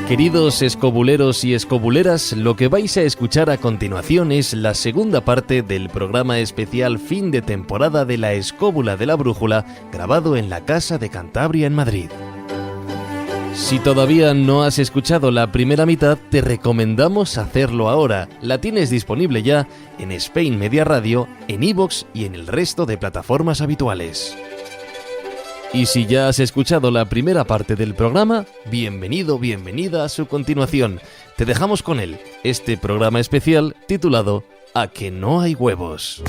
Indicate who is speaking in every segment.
Speaker 1: Queridos escobuleros y escobuleras, lo que vais a escuchar a continuación es la segunda parte del programa especial fin de temporada de La Escóbula de la Brújula, grabado en la Casa de Cantabria en Madrid. Si todavía no has escuchado la primera mitad, te recomendamos hacerlo ahora. La tienes disponible ya en Spain Media Radio, en iVoox y en el resto de plataformas habituales. Y si ya has escuchado la primera parte del programa, bienvenido, bienvenida a su continuación. Te dejamos con él, este programa especial titulado A que no hay huevos.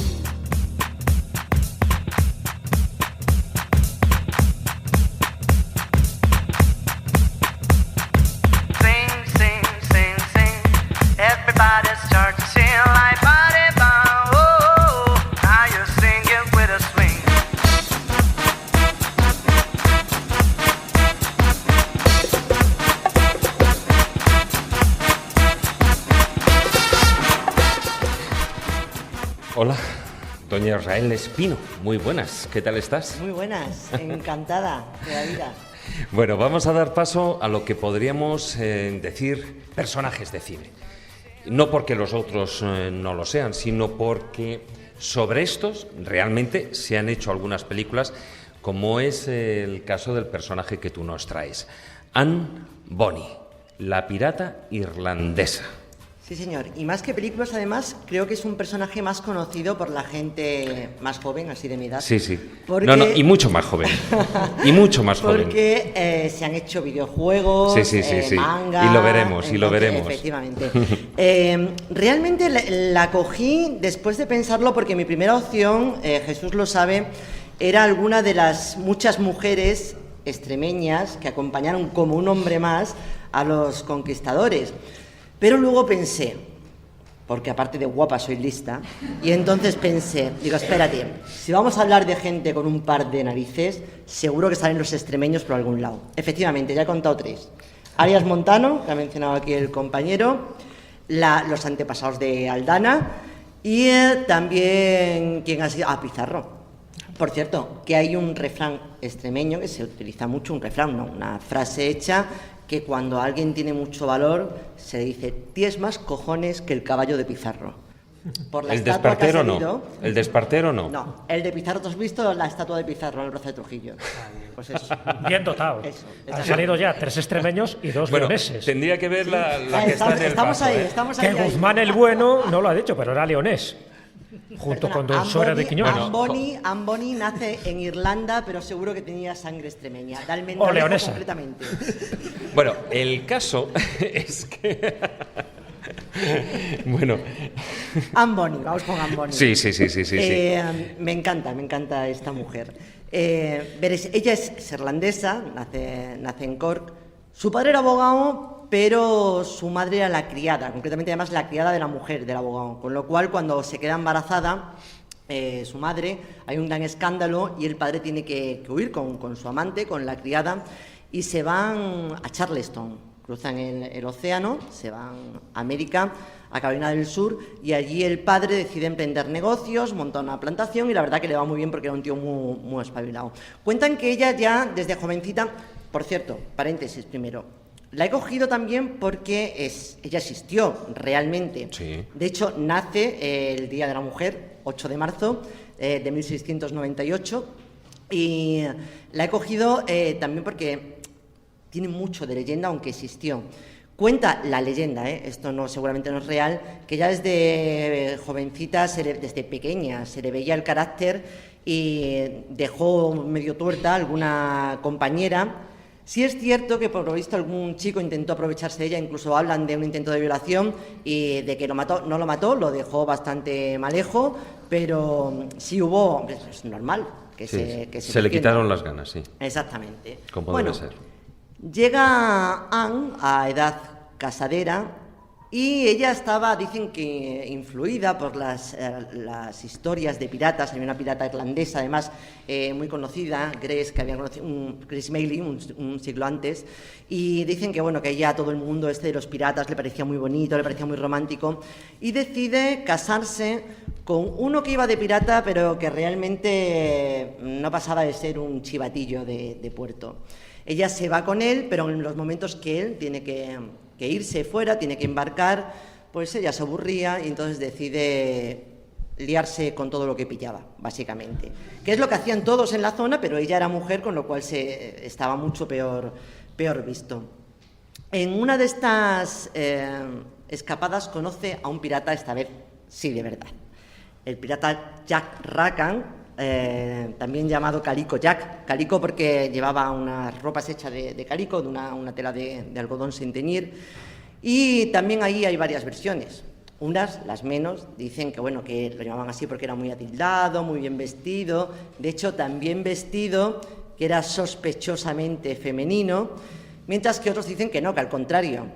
Speaker 2: Hola, doña Israel Espino, muy buenas, ¿qué tal estás?
Speaker 3: Muy buenas, encantada de la vida.
Speaker 2: Bueno, vamos a dar paso a lo que podríamos decir personajes de cine. No porque los otros no lo sean, sino porque sobre estos realmente se han hecho algunas películas, como es el caso del personaje que tú nos traes, Anne Bonny, la pirata irlandesa.
Speaker 3: Sí, señor. Y más que películas, además, creo que es un personaje más conocido por la gente más joven, así de mi edad.
Speaker 2: Sí, sí.
Speaker 3: Porque...
Speaker 2: No, y mucho más joven. Y mucho más joven.
Speaker 3: Porque se han hecho videojuegos,
Speaker 2: sí.
Speaker 3: manga...
Speaker 2: Y lo veremos,
Speaker 3: Efectivamente. Realmente la cogí después de pensarlo porque mi primera opción, Jesús lo sabe, era alguna de las muchas mujeres extremeñas que acompañaron como un hombre más a los conquistadores. Pero luego pensé, porque aparte de guapa soy lista, y entonces pensé, digo, espérate, si vamos a hablar de gente con un par de narices, seguro que salen los extremeños por algún lado. Efectivamente, ya he contado tres. Arias Montano, que ha mencionado aquí el compañero, los antepasados de Aldana, y también, ¿quién ha sido? Pizarro. Por cierto, que hay un refrán extremeño que se utiliza mucho, un refrán, no, una frase hecha, que cuando alguien tiene mucho valor se dice, tienes más cojones que el caballo de Pizarro. Por la
Speaker 2: ¿El de Espartero no? ¿El de Espartero no?
Speaker 3: No, el de Pizarro, ¿tú has visto la estatua de Pizarro en el brazo de Trujillo? Pues eso.
Speaker 4: Bien dotado.
Speaker 3: Eso.
Speaker 4: Han salido ya 3 extremeños y 2 leoneses.
Speaker 2: Tendría que ver la que está en el
Speaker 3: estamos
Speaker 2: vaso,
Speaker 3: ahí, estamos ahí.
Speaker 4: Que Guzmán el Bueno no lo ha dicho, pero era leonés. Junto con Don Suárez de Quiñones.
Speaker 3: Anne Bonny nace en Irlanda, pero seguro que tenía sangre extremeña.
Speaker 4: O leonesa.
Speaker 3: Completamente.
Speaker 2: Bueno, el caso es que... Bueno.
Speaker 3: Anne Bonny, vamos con Anne Bonny.
Speaker 2: Sí.
Speaker 3: Me encanta esta mujer. Veréis, ella es irlandesa, nace en Cork. Su padre era abogado, pero su madre era la criada, concretamente además la criada de la mujer del abogado, con lo cual cuando se queda embarazada, su madre, hay un gran escándalo y el padre tiene que huir con su amante, con la criada, y se van a Charleston, cruzan el océano, se van a América, a Carolina del Sur, y allí el padre decide emprender negocios, monta una plantación y la verdad que le va muy bien porque era un tío muy espabilado. Cuentan que ella ya desde jovencita, por cierto, paréntesis primero, la he cogido también porque ella existió realmente.
Speaker 2: Sí.
Speaker 3: De hecho, nace el Día de la Mujer, 8 de marzo de 1698, y la he cogido también porque tiene mucho de leyenda, aunque existió. Cuenta la leyenda, esto seguramente no es real, que ya desde jovencita, desde pequeña, se le veía el carácter y dejó medio tuerta alguna compañera. Sí es cierto que por lo visto algún chico intentó aprovecharse de ella, incluso hablan de un intento de violación y de que no lo mató, lo dejó bastante malejo, pero sí hubo, es normal que
Speaker 2: se le quitaron las ganas, sí.
Speaker 3: Exactamente.
Speaker 2: Como debe ser.
Speaker 3: Llega Anne a edad casadera y ella estaba, dicen que influida por las historias de piratas. Había una pirata irlandesa, además, muy conocida, Grace, que había conocido, Grace Mailey, un siglo antes, y dicen que, bueno, que ella, todo el mundo de los piratas le parecía muy bonito, le parecía muy romántico, y decide casarse con uno que iba de pirata, pero que realmente no pasaba de ser un chivatillo de puerto. Ella se va con él, pero en los momentos que él tiene que irse fuera, tiene que embarcar, pues ella se aburría y entonces decide liarse con todo lo que pillaba, básicamente. Que es lo que hacían todos en la zona, pero ella era mujer, con lo cual estaba mucho peor visto. En una de estas escapadas conoce a un pirata, esta vez sí de verdad. El pirata Jack Rackham, también llamado Calico Jack. Calico porque llevaba unas ropas hechas de calico, de una tela de algodón sin teñir. Y también ahí hay varias versiones. Unas, las menos, dicen que bueno, que lo llamaban así porque era muy atildado, muy bien vestido. De hecho, también vestido, que era sospechosamente femenino. Mientras que otros dicen que no, que al contrario,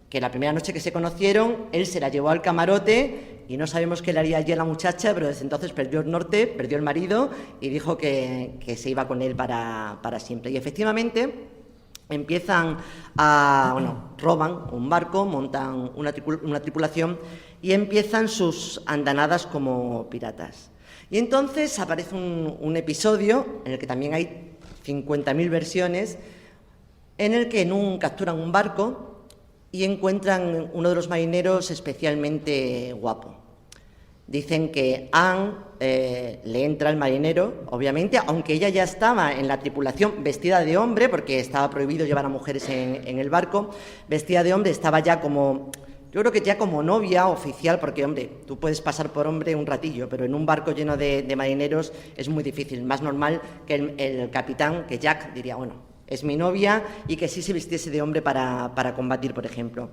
Speaker 3: que la primera noche que se conocieron, él se la llevó al camarote y no sabemos qué le haría allí a la muchacha, pero desde entonces perdió el norte, perdió el marido y dijo que se iba con él para siempre. Y efectivamente empiezan roban un barco, montan una tripulación y empiezan sus andanadas como piratas. Y entonces aparece un episodio en el que también hay 50.000 versiones, en el que capturan un barco y encuentran uno de los marineros especialmente guapo. Dicen que Anne le entra al marinero, obviamente, aunque ella ya estaba en la tripulación vestida de hombre, porque estaba prohibido llevar a mujeres en el barco, vestida de hombre, estaba ya como, yo creo que ya como novia oficial, porque, hombre, tú puedes pasar por hombre un ratillo, pero en un barco lleno de marineros es muy difícil. Más normal que el capitán, que Jack, diría, bueno, es mi novia, y que sí se vistiese de hombre para combatir, por ejemplo.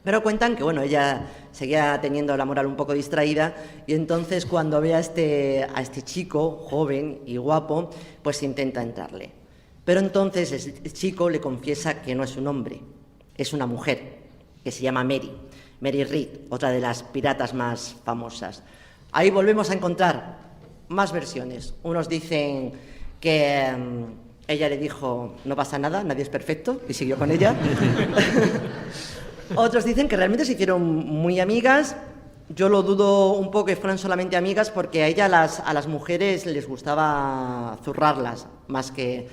Speaker 3: Pero cuentan que, bueno, ella seguía teniendo la moral un poco distraída y entonces cuando ve a este chico joven y guapo, pues intenta entrarle. Pero entonces el chico le confiesa que no es un hombre, es una mujer, que se llama Mary Read, otra de las piratas más famosas. Ahí volvemos a encontrar más versiones. Unos dicen que ella le dijo, no pasa nada, nadie es perfecto, y siguió con ella. Otros dicen que realmente se hicieron muy amigas. Yo lo dudo un poco que fueran solamente amigas, porque a ella a las mujeres les gustaba zurrarlas más que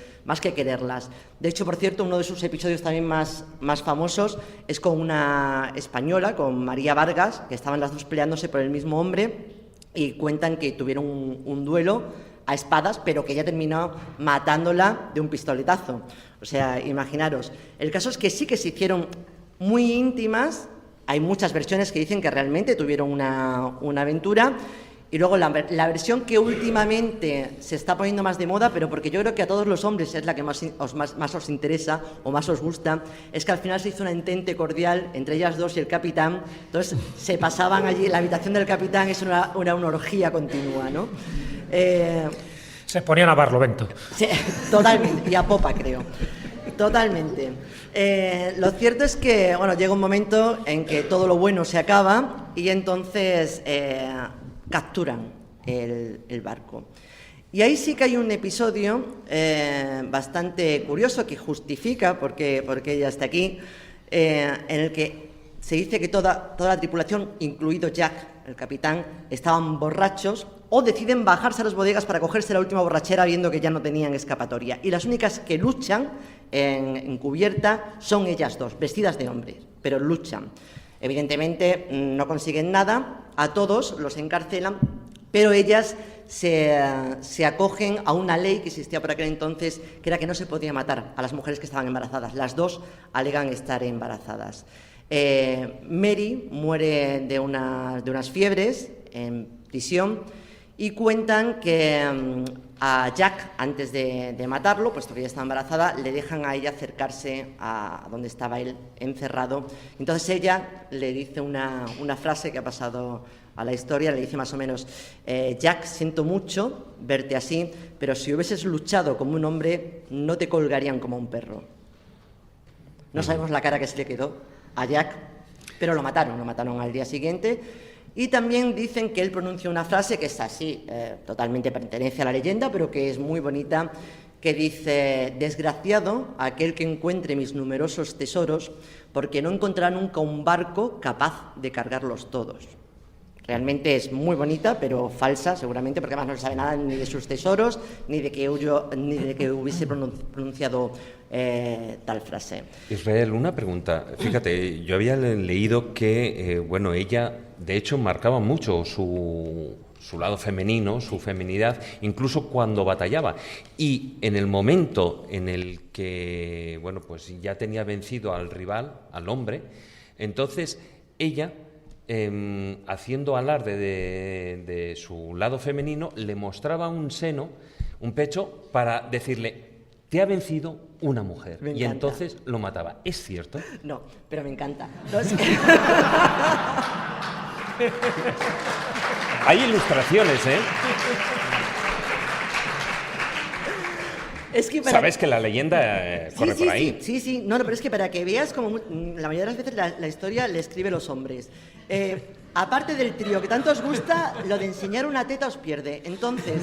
Speaker 3: quererlas. De hecho, por cierto, uno de sus episodios también más famosos es con una española, con María Vargas, que estaban las dos peleándose por el mismo hombre, y cuentan que tuvieron un duelo a espadas, pero que ella terminó matándola de un pistoletazo. O sea, imaginaros. El caso es que sí que se hicieron muy íntimas. Hay muchas versiones que dicen que realmente tuvieron una aventura. Y luego la versión que últimamente se está poniendo más de moda, pero porque yo creo que a todos los hombres es la que más os interesa o más os gusta, es que al final se hizo una entente cordial entre ellas dos y el capitán. Entonces se pasaban allí, la habitación del capitán es una orgía continua, ¿no?
Speaker 4: Se ponían a Barlovento.
Speaker 3: Sí, totalmente, y a popa, creo. Totalmente. Lo cierto es que, bueno, llega un momento en que todo lo bueno se acaba y entonces capturan el barco. Y ahí sí que hay un episodio bastante curioso que justifica por qué ella está aquí, en el que se dice que toda la tripulación, incluido Jack, el capitán, estaban borrachos o deciden bajarse a las bodegas para cogerse la última borrachera viendo que ya no tenían escapatoria. Y las únicas que luchan en cubierta son ellas dos, vestidas de hombres, pero luchan. Evidentemente no consiguen nada, a todos los encarcelan, pero ellas se acogen a una ley que existía por aquel entonces, que era que no se podía matar a las mujeres que estaban embarazadas. Las dos alegan estar embarazadas. Mary muere de unas fiebres en prisión y cuentan que a Jack, antes de matarlo, puesto que ella estaba embarazada, le dejan a ella acercarse a donde estaba él encerrado. Entonces ella le dice una frase que ha pasado a la historia, le dice más o menos, Jack, siento mucho verte así, pero si hubieses luchado como un hombre, no te colgarían como un perro. No sabemos la cara que se le quedó a Jack, pero lo mataron al día siguiente. Y también dicen que él pronuncia una frase que es así, totalmente pertenece a la leyenda, pero que es muy bonita, que dice, desgraciado aquel que encuentre mis numerosos tesoros, porque no encontrará nunca un barco capaz de cargarlos todos. Realmente es muy bonita, pero falsa, seguramente, porque además no se sabe nada ni de sus tesoros, ni de que hubiese pronunciado tal frase.
Speaker 2: Israel, una pregunta. Fíjate, yo había leído que, bueno, ella, de hecho, marcaba mucho su lado femenino, su feminidad, incluso cuando batallaba. Y en el momento en el que, bueno, pues ya tenía vencido al rival, al hombre, entonces ella, haciendo alarde de su lado femenino, le mostraba un seno, un pecho, para decirle: te ha vencido una mujer. Y entonces lo mataba. ¿Es cierto?
Speaker 3: No, pero me encanta. Entonces...
Speaker 2: Hay ilustraciones, ¿eh?
Speaker 3: Es que
Speaker 2: Sabes que la leyenda corre por ahí.
Speaker 3: Sí. No, pero es que para que veas como la mayoría de las veces la historia le escribe los hombres. Aparte del trío que tanto os gusta, lo de enseñar una teta os pierde. Entonces...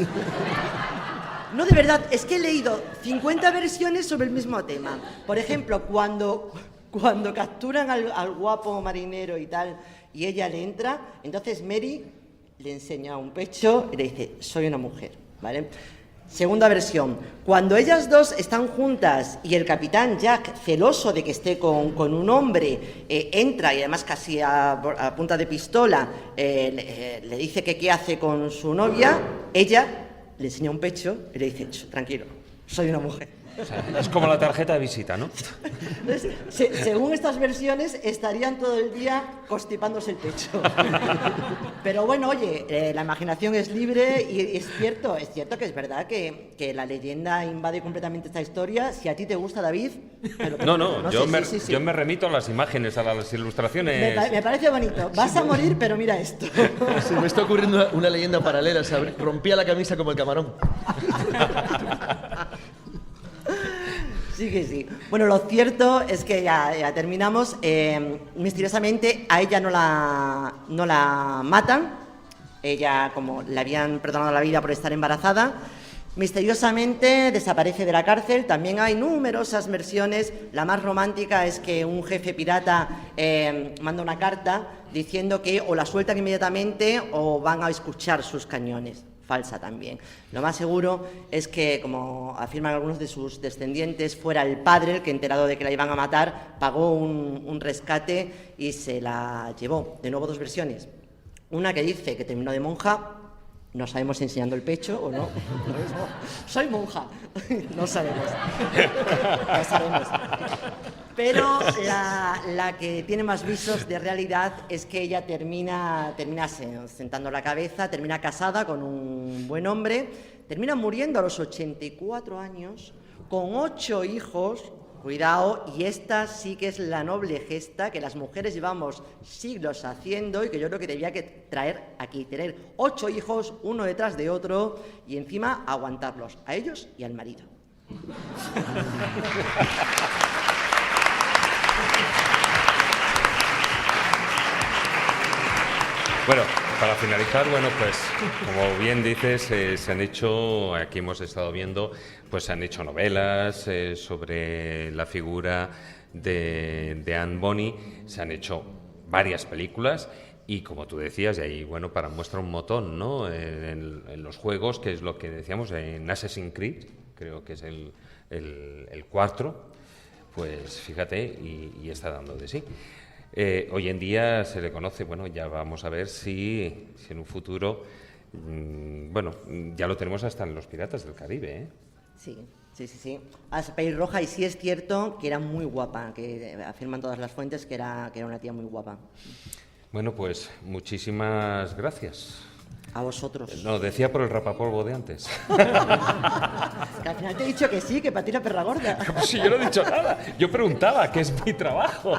Speaker 3: No, de verdad, es que he leído 50 versiones sobre el mismo tema. Por ejemplo, cuando capturan al guapo marinero y tal, y ella le entra, entonces Mary le enseña un pecho y le dice: soy una mujer, ¿vale? Segunda versión, cuando ellas dos están juntas y el capitán Jack, celoso de que esté con un hombre, entra y además casi a punta de pistola le dice que qué hace con su novia, ella le enseña un pecho y le dice: tranquilo, soy una mujer.
Speaker 2: O sea, es como la tarjeta de visita, ¿no?
Speaker 3: Entonces, según estas versiones, estarían todo el día constipándose el pecho. Pero bueno, oye, la imaginación es libre y es cierto que es verdad que la leyenda invade completamente esta historia. Si a ti te gusta, David...
Speaker 2: Yo me remito a las imágenes, a las ilustraciones.
Speaker 3: Me parece bonito. Vas a morir, pero mira esto.
Speaker 5: Se me está ocurriendo una leyenda paralela. Se rompía la camisa como el camarón.
Speaker 3: Sí que sí. Bueno, lo cierto es que ya terminamos. Misteriosamente a ella no la matan. Ella, como le habían perdonado la vida por estar embarazada, misteriosamente desaparece de la cárcel. También hay numerosas versiones. La más romántica es que un jefe pirata manda una carta diciendo que o la sueltan inmediatamente o van a escuchar sus cañones. Falsa también. Lo más seguro es que, como afirman algunos de sus descendientes, fuera el padre el que, enterado de que la iban a matar, pagó un rescate y se la llevó. De nuevo, dos versiones. Una que dice que terminó de monja, no sabemos si enseñando el pecho o no. Soy monja. No sabemos. No sabemos. Pero la que tiene más visos de realidad es que ella termina sentando la cabeza, termina casada con un buen hombre, termina muriendo a los 84 años, con 8 hijos. Cuidado, y esta sí que es la noble gesta que las mujeres llevamos siglos haciendo y que yo creo que debía traer aquí, tener 8 hijos, uno detrás de otro, y encima aguantarlos, a ellos y al marido.
Speaker 2: Bueno, para finalizar, bueno, pues como bien dices, se han hecho, aquí hemos estado viendo, pues se han hecho novelas sobre la figura de Anne Bonny, se han hecho varias películas y, como tú decías, y ahí, bueno, para muestra un montón, ¿no? En los juegos, que es lo que decíamos, en Assassin's Creed, creo que es el 4, pues fíjate, y está dando de sí. Hoy en día se le conoce, bueno, ya vamos a ver si en un futuro, bueno, ya lo tenemos hasta en los Piratas del Caribe, ¿eh?
Speaker 3: Sí. A pelirroja, y sí es cierto que era muy guapa, que afirman todas las fuentes que era una tía muy guapa.
Speaker 2: Bueno, pues muchísimas gracias.
Speaker 3: A vosotros.
Speaker 2: No, decía por el rapapolvo de antes.
Speaker 3: Que al final te he dicho que sí, que para ti era perra gorda.
Speaker 2: Como si yo no he dicho nada. Yo preguntaba, que es mi trabajo.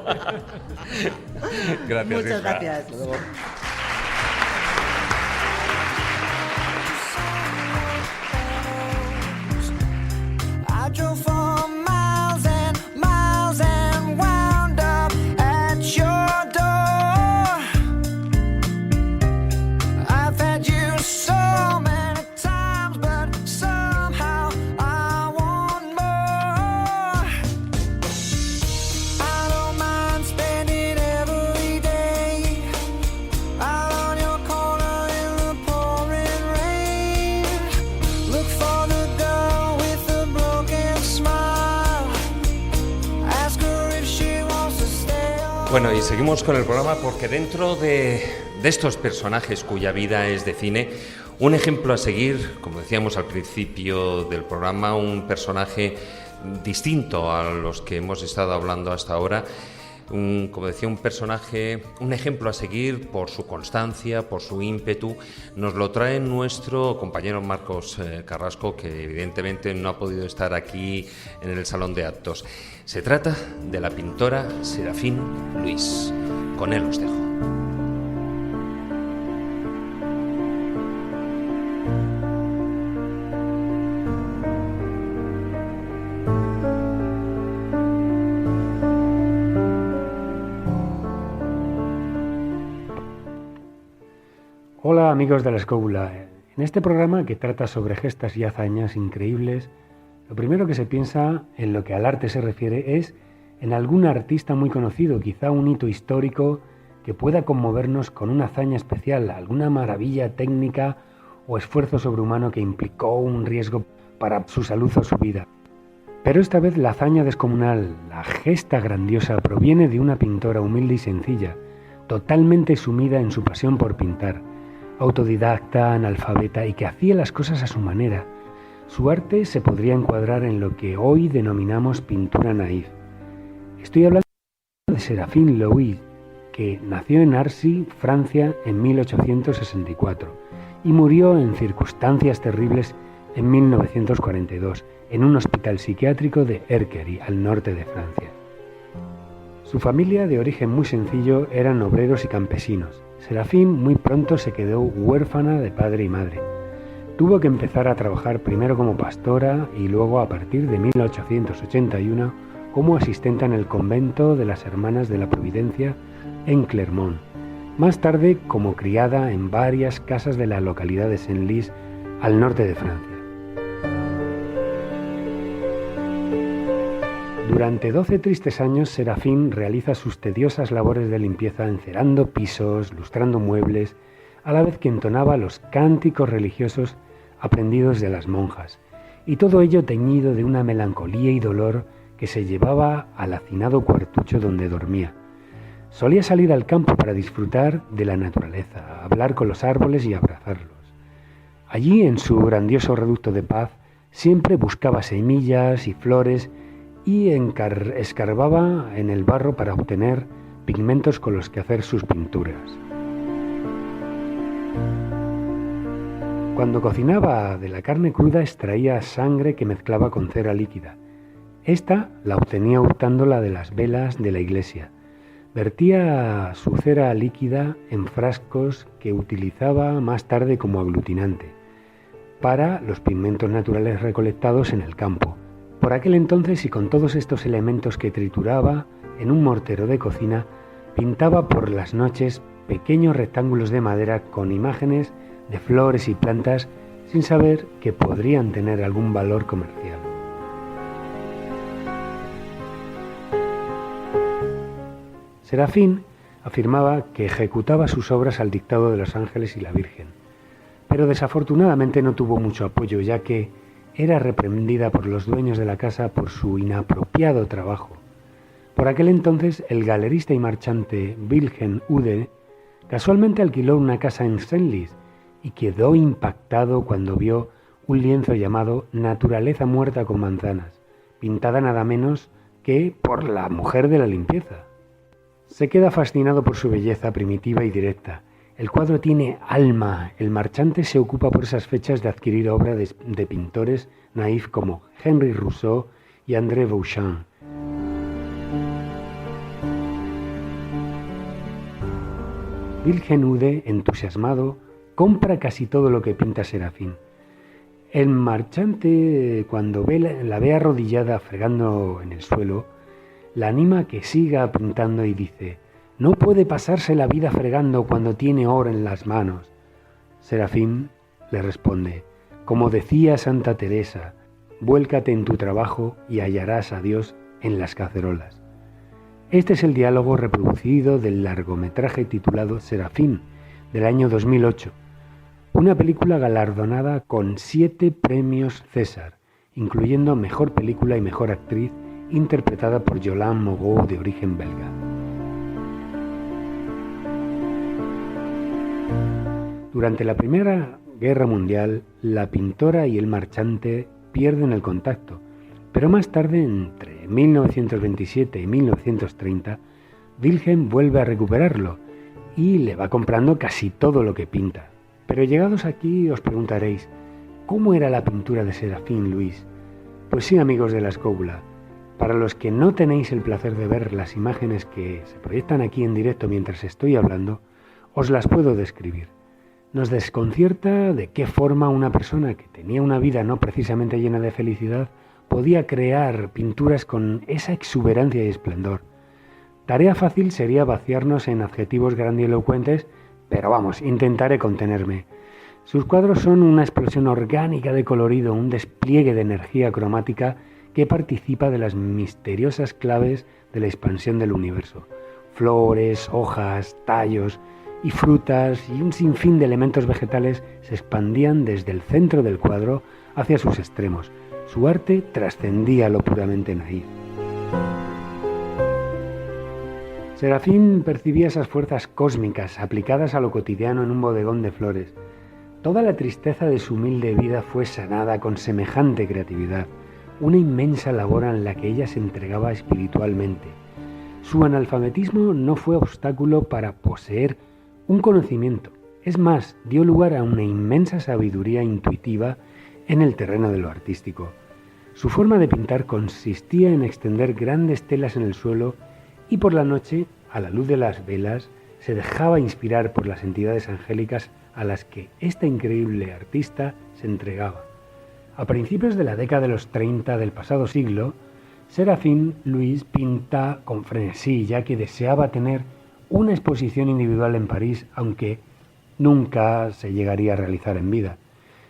Speaker 2: Gracias,
Speaker 3: Muchas gracias.
Speaker 2: Bueno, y seguimos con el programa porque dentro de estos personajes cuya vida es de cine, un ejemplo a seguir, como decíamos al principio del programa, un personaje distinto a los que hemos estado hablando hasta ahora, como decía, un personaje, un ejemplo a seguir por su constancia, por su ímpetu. Nos lo trae nuestro compañero Marcos Carrasco, que evidentemente no ha podido estar aquí en el salón de actos. Se trata de la pintora Serafín Luis. Con él os dejo.
Speaker 6: Hola amigos de la Escóbula. En este programa que trata sobre gestas y hazañas increíbles, lo primero que se piensa en lo que al arte se refiere es en algún artista muy conocido, quizá un hito histórico que pueda conmovernos con una hazaña especial, alguna maravilla técnica o esfuerzo sobrehumano que implicó un riesgo para su salud o su vida. Pero esta vez la hazaña descomunal, la gesta grandiosa, proviene de una pintora humilde y sencilla, totalmente sumida en su pasión por pintar, autodidacta, analfabeta y que hacía las cosas a su manera. Su arte se podría encuadrar en lo que hoy denominamos pintura naif. Estoy hablando de Serafín Louis, que nació en Arcy, Francia, en 1864 y murió en circunstancias terribles en 1942 en un hospital psiquiátrico de Erquery, al norte de Francia. Su familia, de origen muy sencillo, eran obreros y campesinos. Serafín muy pronto se quedó huérfana de padre y madre. Tuvo que empezar a trabajar primero como pastora y luego, a partir de 1881, como asistenta en el convento de las Hermanas de la Providencia en Clermont. Más tarde, como criada en varias casas de la localidad de Senlis, al norte de Francia. Durante 12 tristes años, Serafín realiza sus tediosas labores de limpieza encerando pisos, lustrando muebles, a la vez que entonaba los cánticos religiosos aprendidos de las monjas, y todo ello teñido de una melancolía y dolor que se llevaba al hacinado cuartucho donde dormía. Solía salir al campo para disfrutar de la naturaleza, hablar con los árboles y abrazarlos. Allí, en su grandioso reducto de paz, siempre buscaba semillas y flores y escarbaba en el barro para obtener pigmentos con los que hacer sus pinturas. Cuando cocinaba de la carne cruda extraía sangre que mezclaba con cera líquida. Esta la obtenía hurtándola de las velas de la iglesia. Vertía su cera líquida en frascos que utilizaba más tarde como aglutinante para los pigmentos naturales recolectados en el campo. Por aquel entonces, y con todos estos elementos que trituraba en un mortero de cocina, pintaba por las noches pequeños rectángulos de madera con imágenes de flores y plantas sin saber que podrían tener algún valor comercial. Serafín afirmaba que ejecutaba sus obras al dictado de los ángeles y la Virgen, pero desafortunadamente no tuvo mucho apoyo, ya que era reprendida por los dueños de la casa por su inapropiado trabajo. Por aquel entonces, el galerista y marchante Wilhelm Ude casualmente alquiló una casa en Senlis y quedó impactado cuando vio un lienzo llamado Naturaleza muerta con manzanas, pintada nada menos que por la mujer de la limpieza. Se queda fascinado por su belleza primitiva y directa. El cuadro tiene alma. El marchante se ocupa por esas fechas de adquirir obra de pintores naif como Henri Rousseau y André Bouchamp. Wilhelm Ude, entusiasmado, compra casi todo lo que pinta Serafín. El marchante, cuando la ve arrodillada fregando en el suelo, la anima a que siga pintando y dice: «No puede pasarse la vida fregando cuando tiene oro en las manos». Serafín le responde: «Como decía Santa Teresa, vuélcate en tu trabajo y hallarás a Dios en las cacerolas». Este es el diálogo reproducido del largometraje titulado Serafín, del año 2008, una película galardonada con 7 premios César, incluyendo Mejor Película y Mejor Actriz, interpretada por Yolande Moreau, de origen belga. Durante la Primera Guerra Mundial, la pintora y el marchante pierden el contacto, pero más tarde, entre 1927 y 1930, Wilhelm vuelve a recuperarlo y le va comprando casi todo lo que pinta. Pero llegados aquí os preguntaréis, ¿cómo era la pintura de Serafín Luis? Pues sí, amigos de la Escóbula, para los que no tenéis el placer de ver las imágenes que se proyectan aquí en directo mientras estoy hablando, os las puedo describir. Nos desconcierta de qué forma una persona que tenía una vida no precisamente llena de felicidad podía crear pinturas con esa exuberancia y esplendor. Tarea fácil sería vaciarnos en adjetivos grandilocuentes, pero vamos, intentaré contenerme. Sus cuadros son una explosión orgánica de colorido, un despliegue de energía cromática que participa de las misteriosas claves de la expansión del universo. Flores, hojas, tallos y frutas y un sinfín de elementos vegetales se expandían desde el centro del cuadro hacia sus extremos. Su arte trascendía lo puramente naif. Serafín percibía esas fuerzas cósmicas aplicadas a lo cotidiano en un bodegón de flores. Toda la tristeza de su humilde vida fue sanada con semejante creatividad, una inmensa labor en la que ella se entregaba espiritualmente. Su analfabetismo no fue obstáculo para poseer un conocimiento, es más, dio lugar a una inmensa sabiduría intuitiva en el terreno de lo artístico. Su forma de pintar consistía en extender grandes telas en el suelo y por la noche, a la luz de las velas, se dejaba inspirar por las entidades angélicas a las que esta increíble artista se entregaba. A principios de la década de los 30 del pasado siglo, Serafín Luis pinta con frenesí, ya que deseaba tener una exposición individual en París, aunque nunca se llegaría a realizar en vida.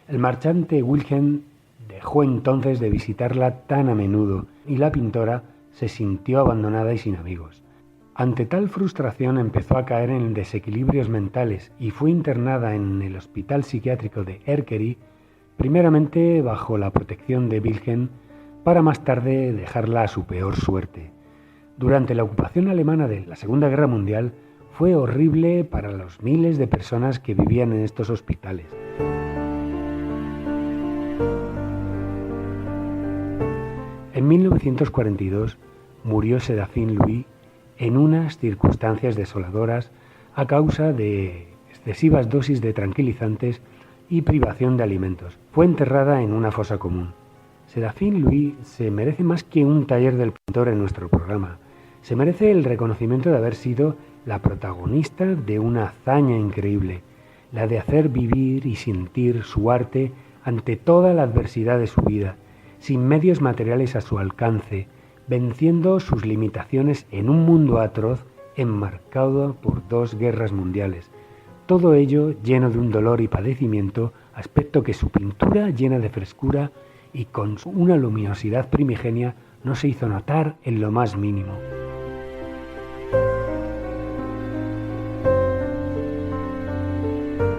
Speaker 6: El marchante Wilhelm dejó entonces de visitarla tan a menudo y la pintora se sintió abandonada y sin amigos. Ante tal frustración empezó a caer en desequilibrios mentales y fue internada en el hospital psiquiátrico de Erkeri, primeramente bajo la protección de Wilhelm, para más tarde dejarla a su peor suerte. Durante la ocupación alemana de la Segunda Guerra Mundial fue horrible para los miles de personas que vivían en estos hospitales. En 1942 murió Serafín Luis en unas circunstancias desoladoras a causa de excesivas dosis de tranquilizantes y privación de alimentos. Fue enterrada en una fosa común. Serafín Luis se merece más que un taller del pintor en nuestro programa. Se merece el reconocimiento de haber sido la protagonista de una hazaña increíble, la de hacer vivir y sentir su arte ante toda la adversidad de su vida, sin medios materiales a su alcance, venciendo sus limitaciones en un mundo atroz enmarcado por 2 guerras mundiales. Todo ello lleno de un dolor y padecimiento, aspecto que su pintura llena de frescura y con una luminosidad primigenia no se hizo notar en lo más mínimo.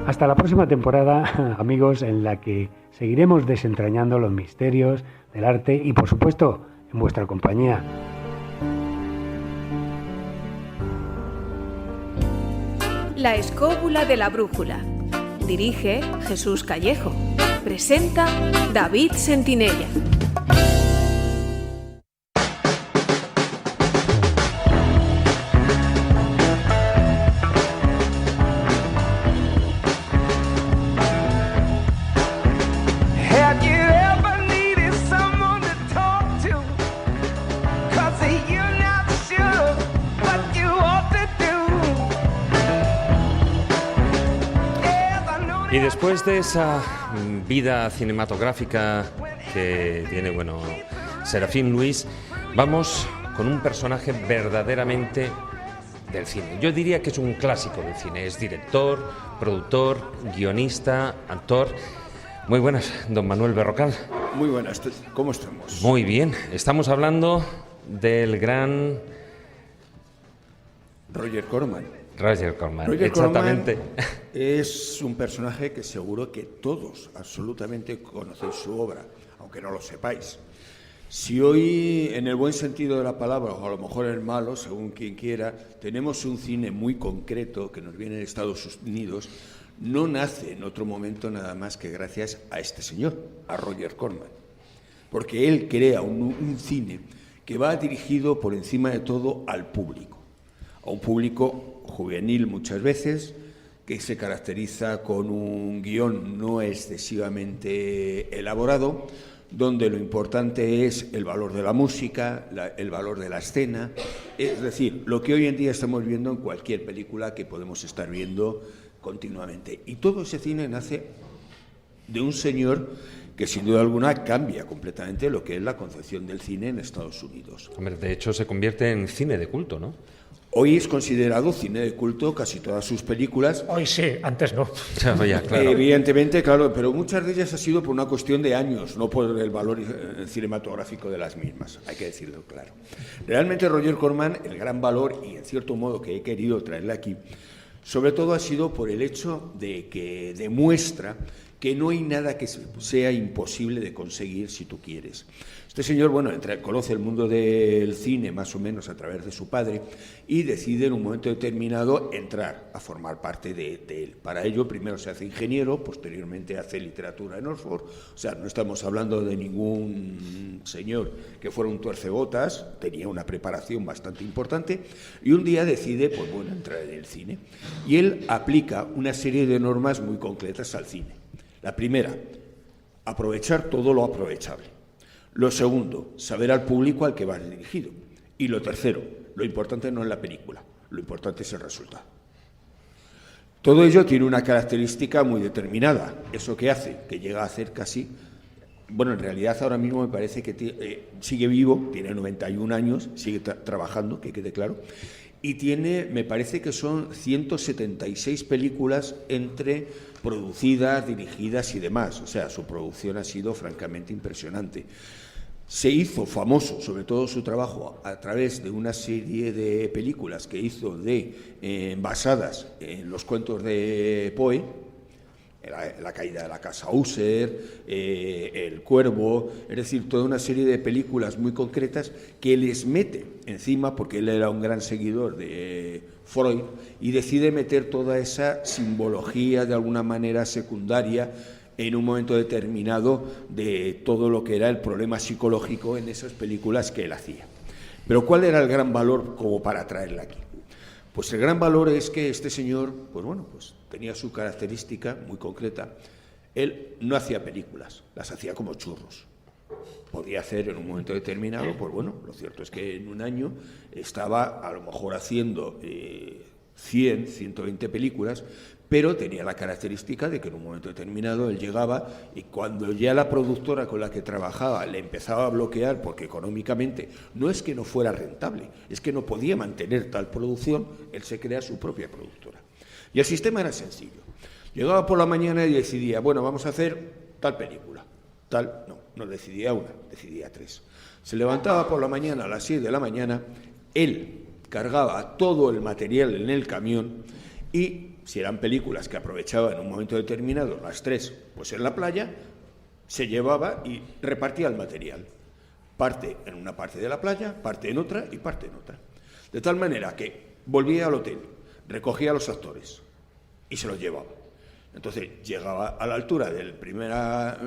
Speaker 6: Hasta la próxima temporada, amigos, en la que seguiremos desentrañando los misterios del arte y, por supuesto, en vuestra compañía.
Speaker 7: La Escóbula de la Brújula. Dirige Jesús Callejo. Presenta David Sentinella.
Speaker 2: Y después de esa vida cinematográfica que tiene, Serafín Luis, vamos con un personaje verdaderamente del cine. Yo diría que es un clásico del cine. Es director, productor, guionista, actor. Muy buenas, don Manuel Berrocal.
Speaker 8: Muy buenas, ¿cómo estamos?
Speaker 2: Muy bien, estamos hablando del gran
Speaker 8: Roger Corman.
Speaker 2: Roger Corman,
Speaker 8: Roger
Speaker 2: exactamente.
Speaker 8: Corman es un personaje que seguro que todos absolutamente conocéis su obra, aunque no lo sepáis. Si hoy, en el buen sentido de la palabra, o a lo mejor en el malo, según quien quiera, tenemos un cine muy concreto que nos viene de Estados Unidos, no nace en otro momento nada más que gracias a este señor, a Roger Corman, porque él crea un cine que va dirigido por encima de todo al público, a un público juvenil muchas veces, que se caracteriza con un guión no excesivamente elaborado, donde lo importante es el valor de la música, el valor de la escena, es decir, lo que hoy en día estamos viendo en cualquier película que podemos estar viendo continuamente. Y todo ese cine nace de un señor que sin duda alguna cambia completamente lo que es la concepción del cine en Estados Unidos.
Speaker 2: Hombre, de hecho se convierte en cine de culto, ¿no?
Speaker 8: Hoy es considerado cine de culto casi todas sus películas.
Speaker 4: Hoy sí, antes no.
Speaker 2: Ya, claro.
Speaker 8: Evidentemente, claro, pero muchas de ellas ha sido por una cuestión de años, no por el valor cinematográfico de las mismas, hay que decirlo claro. Realmente Roger Corman, el gran valor, y en cierto modo que he querido traerle aquí, sobre todo ha sido por el hecho de que demuestra que no hay nada que sea imposible de conseguir si tú quieres. Este señor, bueno, conoce el mundo del cine más o menos a través de su padre y decide en un momento determinado entrar a formar parte de él. Para ello, primero se hace ingeniero, posteriormente hace literatura en Oxford. O sea, no estamos hablando de ningún señor que fuera un tuercebotas, tenía una preparación bastante importante y un día decide, pues bueno, entrar en el cine. Y él aplica una serie de normas muy concretas al cine. La primera, aprovechar todo lo aprovechable. Lo segundo, saber al público al que vas dirigido. Y lo tercero, lo importante no es la película, lo importante es el resultado. Todo ello tiene una característica muy determinada. Eso que hace, que llega a hacer casi... Bueno, en realidad ahora mismo me parece que sigue vivo, tiene 91 años, sigue trabajando, que quede claro, y tiene, me parece que son 176 películas entre producidas, dirigidas y demás. O sea, su producción ha sido francamente impresionante. Se hizo famoso, sobre todo su trabajo, a través de una serie de películas que hizo basadas en los cuentos de Poe, La caída de la casa Usher, El Cuervo, es decir, toda una serie de películas muy concretas que les mete encima, porque él era un gran seguidor de Freud, y decide meter toda esa simbología de alguna manera secundaria en un momento determinado de todo lo que era el problema psicológico en esas películas que él hacía. Pero ¿cuál era el gran valor como para traerla aquí? Pues el gran valor es que este señor, pues bueno, pues tenía su característica muy concreta. Él no hacía películas, las hacía como churros. Podía hacer en un momento determinado, pues bueno, lo cierto es que en un año estaba a lo mejor haciendo 100, 120 películas, pero tenía la característica de que en un momento determinado él llegaba y cuando ya la productora con la que trabajaba le empezaba a bloquear porque económicamente no es que no fuera rentable, es que no podía mantener tal producción, él se crea su propia productora. Y el sistema era sencillo. Llegaba por la mañana y decidía, bueno, vamos a hacer tal película, tal, no decidía una, decidía 3. Se levantaba por la mañana a las 6 de la mañana, él cargaba todo el material en el camión y si eran películas que aprovechaba en un momento determinado, las 3, pues en la playa, se llevaba y repartía el material. Parte en una parte de la playa, parte en otra y parte en otra. De tal manera que volvía al hotel, recogía a los actores y se los llevaba. Entonces llegaba a la altura del primer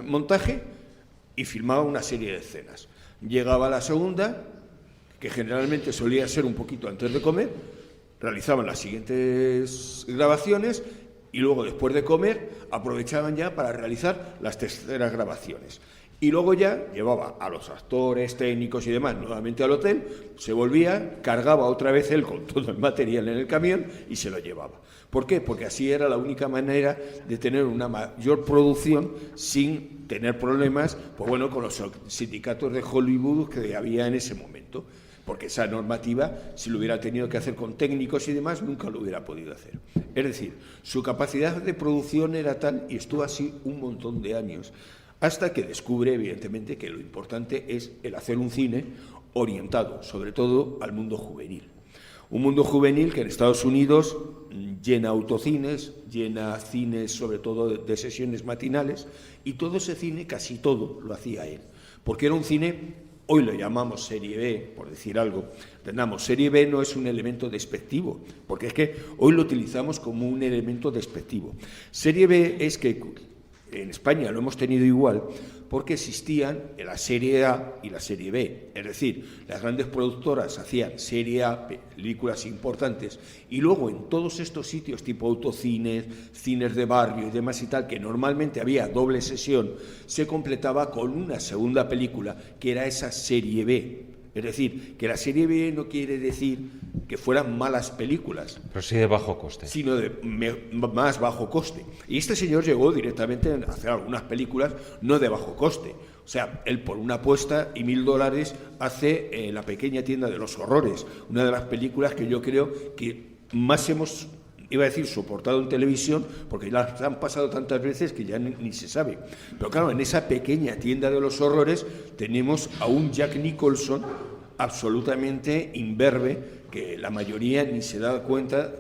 Speaker 8: montaje y filmaba una serie de escenas. Llegaba a la segunda, que generalmente solía ser un poquito antes de comer, realizaban las siguientes grabaciones y luego, después de comer, aprovechaban ya para realizar las terceras grabaciones. Y luego ya llevaba a los actores, técnicos y demás nuevamente al hotel, se volvía, cargaba otra vez él con todo el material en el camión y se lo llevaba. ¿Por qué? Porque así era la única manera de tener una mayor producción sin tener problemas, pues bueno, con los sindicatos de Hollywood que había en ese momento. Porque esa normativa, si lo hubiera tenido que hacer con técnicos y demás, nunca lo hubiera podido hacer. Es decir, su capacidad de producción era tal, y estuvo así un montón de años, hasta que descubre, evidentemente, que lo importante es el hacer un cine orientado, sobre todo, al mundo juvenil. Un mundo juvenil que en Estados Unidos llena autocines, llena cines, sobre todo de sesiones matinales, y todo ese cine, casi todo, lo hacía él. Porque era un cine hoy lo llamamos serie B, por decir algo, entendamos, serie B no es un elemento despectivo, porque es que hoy lo utilizamos como un elemento despectivo. Serie B es que en España lo hemos tenido igual porque existían la serie A y la serie B, es decir, las grandes productoras hacían serie A, películas importantes, y luego en todos estos sitios tipo autocines, cines de barrio y demás y tal, que normalmente había doble sesión, se completaba con una segunda película que era esa serie B. Es decir, que la serie B no quiere decir que fueran malas películas.
Speaker 2: Pero sí de bajo coste.
Speaker 8: Sino de más bajo coste. Y este señor llegó directamente a hacer algunas películas no de bajo coste. O sea, él por una apuesta y $1.000 hace La pequeña tienda de los horrores. Una de las películas que yo creo que más hemos, iba a decir, soportado en televisión, porque las han pasado tantas veces que ya ni se sabe. Pero claro, en esa pequeña tienda de los horrores tenemos a un Jack Nicholson absolutamente imberbe, que la mayoría ni se da cuenta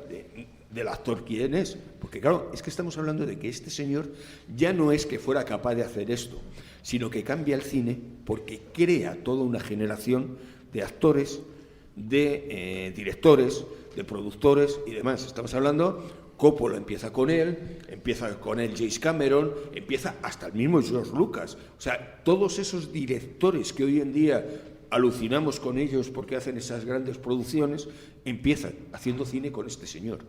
Speaker 8: del actor quién es. Porque claro, es que estamos hablando de que este señor ya no es que fuera capaz de hacer esto, sino que cambia el cine porque crea toda una generación de actores, de directores, de productores y demás. Estamos hablando, Coppola empieza con él James Cameron, empieza hasta el mismo George Lucas. O sea, todos esos directores que hoy en día alucinamos con ellos porque hacen esas grandes producciones, empiezan haciendo cine con este señor.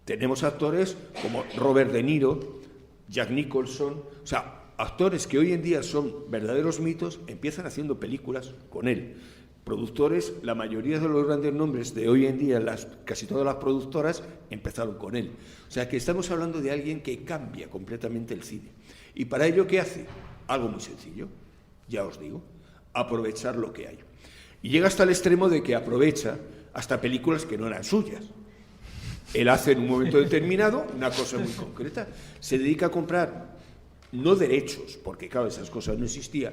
Speaker 8: Tenemos actores como Robert De Niro, Jack Nicholson, o sea, actores que hoy en día son verdaderos mitos, empiezan haciendo películas con él. Productores, la mayoría de los grandes nombres de hoy en día, casi todas las productoras, empezaron con él. O sea, que estamos hablando de alguien que cambia completamente el cine. ¿Y para ello qué hace? Algo muy sencillo, ya os digo, aprovechar lo que hay. Y llega hasta el extremo de que aprovecha hasta películas que no eran suyas. Él hace en un momento determinado una cosa muy concreta. Se dedica a comprar, no derechos, porque claro, esas cosas no existían.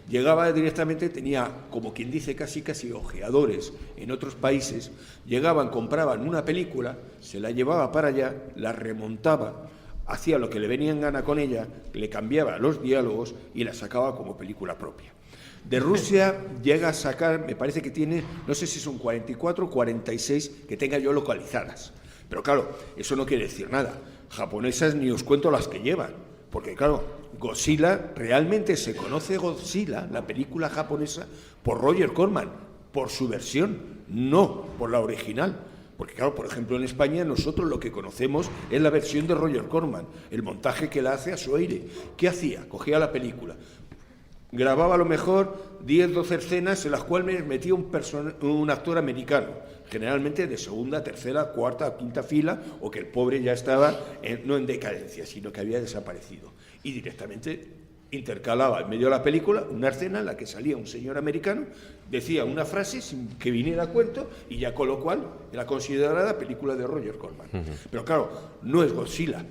Speaker 8: Llegaba directamente, tenía, como quien dice, casi ojeadores en otros países. Llegaban, compraban una película, se la llevaba para allá, la remontaba, hacía lo que le venía en gana con ella, le cambiaba los diálogos y la sacaba como película propia. De Rusia llega a sacar, me parece que tiene, no sé si son 44 o 46 que tenga yo localizadas. Pero claro, eso no quiere decir nada. Japonesas ni os cuento las que llevan. Porque claro, Godzilla, realmente se conoce Godzilla, la película japonesa, por Roger Corman, por su versión, no por la original. Porque claro, por ejemplo, en España nosotros lo que conocemos es la versión de Roger Corman, el montaje que la hace a su aire. ¿Qué hacía? Cogía la película, grababa a lo mejor 10, 12 escenas en las cuales metía un actor americano, generalmente de segunda, tercera, cuarta, quinta fila, o que el pobre ya estaba no en decadencia, sino que había desaparecido. Y directamente intercalaba en medio de la película una escena en la que salía un señor americano, decía una frase sin que viniera a cuento, y ya con lo cual era considerada película de Roger Corman. Pero claro, no es Godzilla.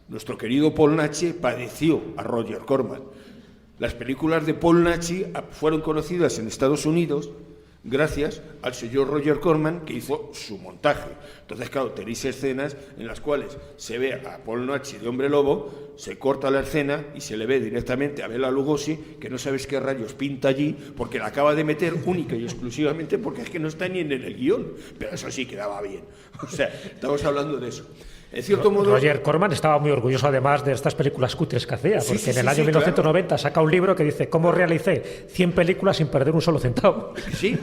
Speaker 8: Nuestro querido Paul Naschy padeció a Roger Corman. Las películas de Paul Naschy fueron conocidas en Estados Unidos gracias al señor Roger Corman, que hizo su montaje. Entonces, claro, tenéis escenas en las cuales se ve a Paul Naschy de hombre lobo, se corta la escena y se le ve directamente a Bela Lugosi, que no sabes qué rayos pinta allí, porque la acaba de meter única y exclusivamente porque es que no está ni en el guión, pero eso sí quedaba bien. O sea, estamos hablando de eso. En cierto modo,
Speaker 4: Roger Corman estaba muy orgulloso además de estas películas cutres que hacía, porque en el año 1990 claro, saca un libro que dice cómo realicé 100 películas sin perder un solo centavo.
Speaker 8: Sí,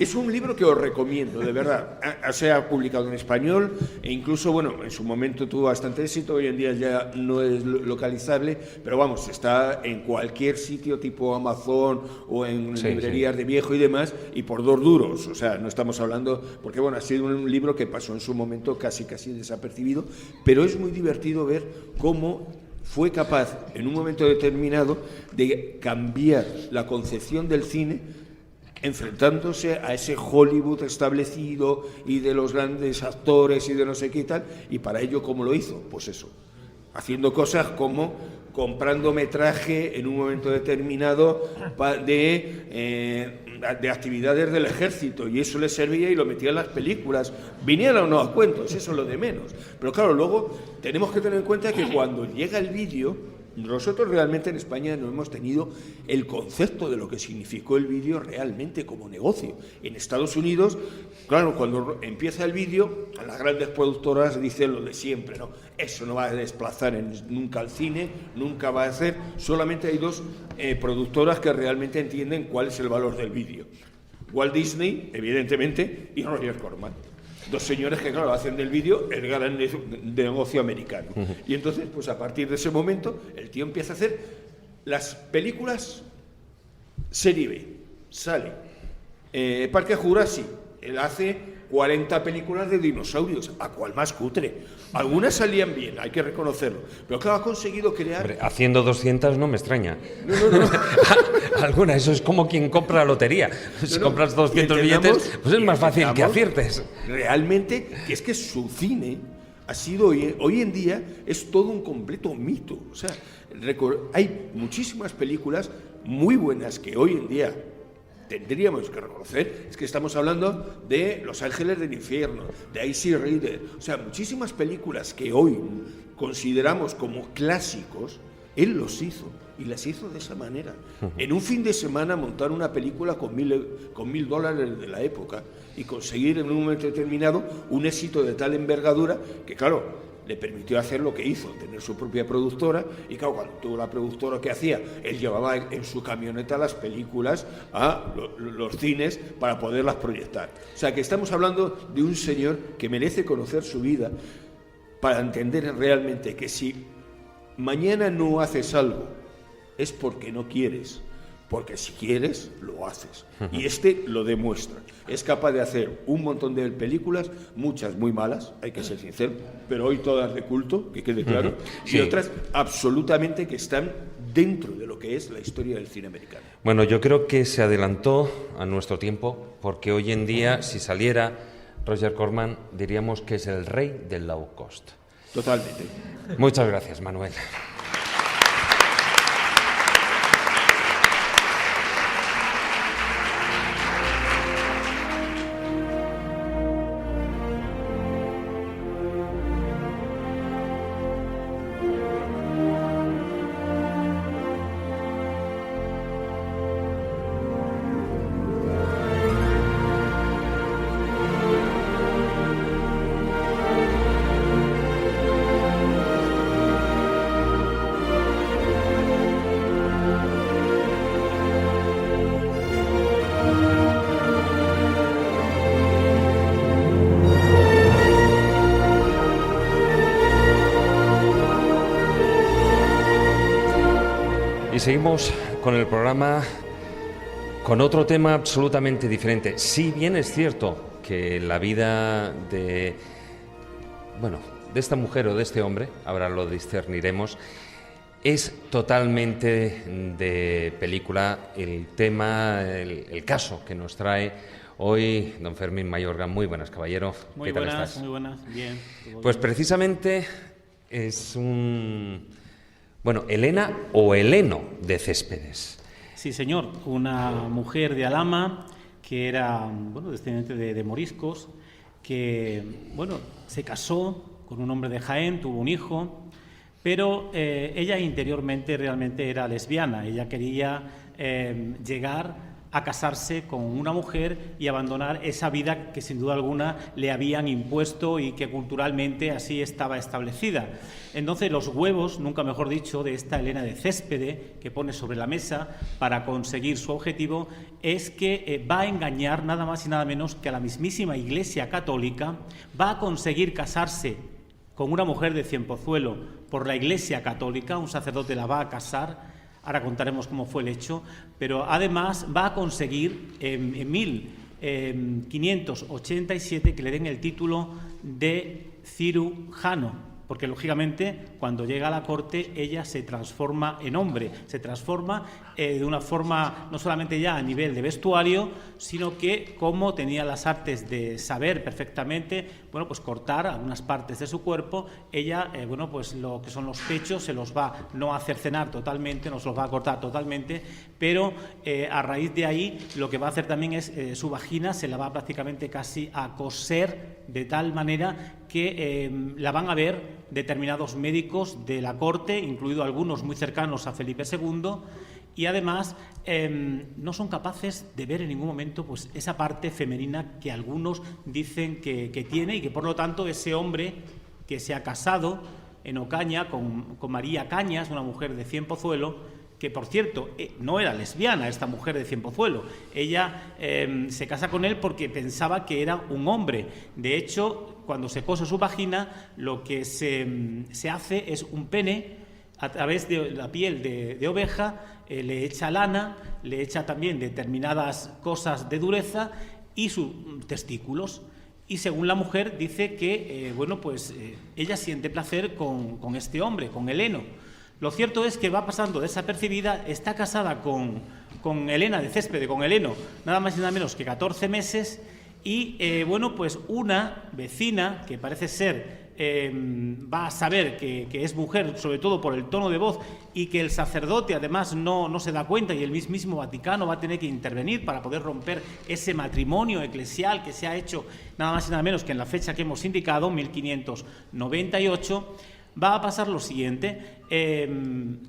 Speaker 8: es un libro que os recomiendo, de verdad. Se ha publicado en español e incluso, bueno, en su momento tuvo bastante éxito, hoy en día ya no es localizable, pero vamos, está en cualquier sitio tipo Amazon o en librerías de viejo y demás, y por 2 duros, o sea, no estamos hablando, porque bueno, ha sido un libro que pasó en su momento casi desapercibido, pero es muy divertido ver cómo fue capaz en un momento determinado de cambiar la concepción del cine enfrentándose a ese Hollywood establecido y de los grandes actores y de no sé qué y tal, y para ello ¿cómo lo hizo? Pues eso, haciendo cosas como comprando metraje en un momento determinado de actividades del ejército, y eso le servía y lo metía en las películas, viniera o no a cuentos, eso es lo de menos. Pero claro, luego tenemos que tener en cuenta que cuando llega el vídeo, nosotros realmente en España no hemos tenido el concepto de lo que significó el vídeo realmente como negocio. En Estados Unidos, claro, cuando empieza el vídeo, las grandes productoras dicen lo de siempre, ¿no? Eso no va a desplazar nunca al cine, nunca va a hacer. Solamente hay dos productoras que realmente entienden cuál es el valor del vídeo. Walt Disney, evidentemente, y Roger Corman. Dos señores que, claro, hacen del vídeo el gran negocio americano. Y entonces, pues a partir de ese momento, el tío empieza a hacer las películas serie B. Sale Parque Jurásico, él hace 40 películas de dinosaurios, a cual más cutre. Algunas salían bien, hay que reconocerlo. Pero claro, ha conseguido crear...
Speaker 2: Hombre, haciendo 200 no me extraña.
Speaker 8: No.
Speaker 2: Alguna, eso es como quien compra la lotería. Si compras 200 billetes, pues es más fácil que aciertes.
Speaker 8: Realmente, que es que su cine ha sido hoy en día es todo un completo mito. O sea, hay muchísimas películas muy buenas que hoy en día tendríamos que reconocer. Es que estamos hablando de Los Ángeles del Infierno, de Easy Rider, o sea, muchísimas películas que hoy consideramos como clásicos, él los hizo y las hizo de esa manera. En un fin de semana montar una película con $1,000 de la época y conseguir en un momento determinado un éxito de tal envergadura que, claro, le permitió hacer lo que hizo, tener su propia productora, y claro, cuando tuvo la productora que hacía, él llevaba en su camioneta las películas a los cines para poderlas proyectar. O sea, que estamos hablando de un señor que merece conocer su vida para entender realmente que si mañana no haces algo es porque no quieres, porque si quieres, lo haces. Y este lo demuestra. Es capaz de hacer un montón de películas, muchas muy malas, hay que ser sincero, pero hoy todas de culto, que quede claro, y otras absolutamente que están dentro de lo que es la historia del cine americano.
Speaker 2: Bueno, yo creo que se adelantó a nuestro tiempo, porque hoy en día, si saliera Roger Corman, diríamos que es el rey del low cost.
Speaker 8: Totalmente.
Speaker 2: Muchas gracias, Manuel. Y seguimos con el programa con otro tema absolutamente diferente. Si bien es cierto que la vida de esta mujer o de este hombre, ahora lo discerniremos, es totalmente de película el tema, el caso que nos trae hoy don Fermín Mayorga. Muy buenas, caballero.
Speaker 9: Muy
Speaker 2: ¿Qué tal
Speaker 9: buenas,
Speaker 2: estás?
Speaker 9: muy buenas, bien.
Speaker 2: Pues precisamente es Elena o Heleno de Céspedes.
Speaker 9: Sí, señor, una mujer de Alhama que era, descendiente de moriscos, que, se casó con un hombre de Jaén, tuvo un hijo, pero ella interiormente realmente era lesbiana. Ella quería llegar a casarse con una mujer y abandonar esa vida que sin duda alguna le habían impuesto y que culturalmente así estaba establecida. Entonces los huevos, nunca mejor dicho, de esta Helena de Céspede que pone sobre la mesa para conseguir su objetivo es que va a engañar nada más y nada menos que a la mismísima Iglesia Católica, va a conseguir casarse con una mujer de Cienpozuelo por la Iglesia Católica, un sacerdote la va a casar. Ahora contaremos cómo fue el hecho, pero además va a conseguir en 1587 que le den el título de cirujano, porque lógicamente cuando llega a la corte ella se transforma en hombre, se transforma de una forma no solamente ya a nivel de vestuario, sino que como tenía las artes de saber perfectamente, pues cortar algunas partes de su cuerpo, ella, pues lo que son los pechos se los va no a cercenar totalmente, no se los va a cortar totalmente, pero a raíz de ahí lo que va a hacer también es su vagina se la va prácticamente casi a coser de tal manera que que la van a ver determinados médicos de la corte, incluido algunos muy cercanos a Felipe II, y además no son capaces de ver en ningún momento pues, esa parte femenina que algunos dicen que tiene, y que por lo tanto ese hombre que se ha casado en Ocaña con María Cañas, una mujer de Cienpozuelo, que por cierto no era lesbiana esta mujer de Cienpozuelo, ella se casa con él porque pensaba que era un hombre. De hecho, cuando se cose su vagina, lo que se hace es un pene a través de la piel de oveja, le echa lana, le echa también determinadas cosas de dureza y sus testículos. Y según la mujer dice que ella siente placer con este hombre, con el heno. Lo cierto es que va pasando desapercibida, está casada con Elena de Céspedes, con el heno, nada más y nada menos que 14 meses, y una vecina que parece ser va a saber que es mujer, sobre todo por el tono de voz, y que el sacerdote además no se da cuenta, y el mismo Vaticano va a tener que intervenir para poder romper ese matrimonio eclesial que se ha hecho nada más y nada menos que en la fecha que hemos indicado, 1598, va a pasar lo siguiente.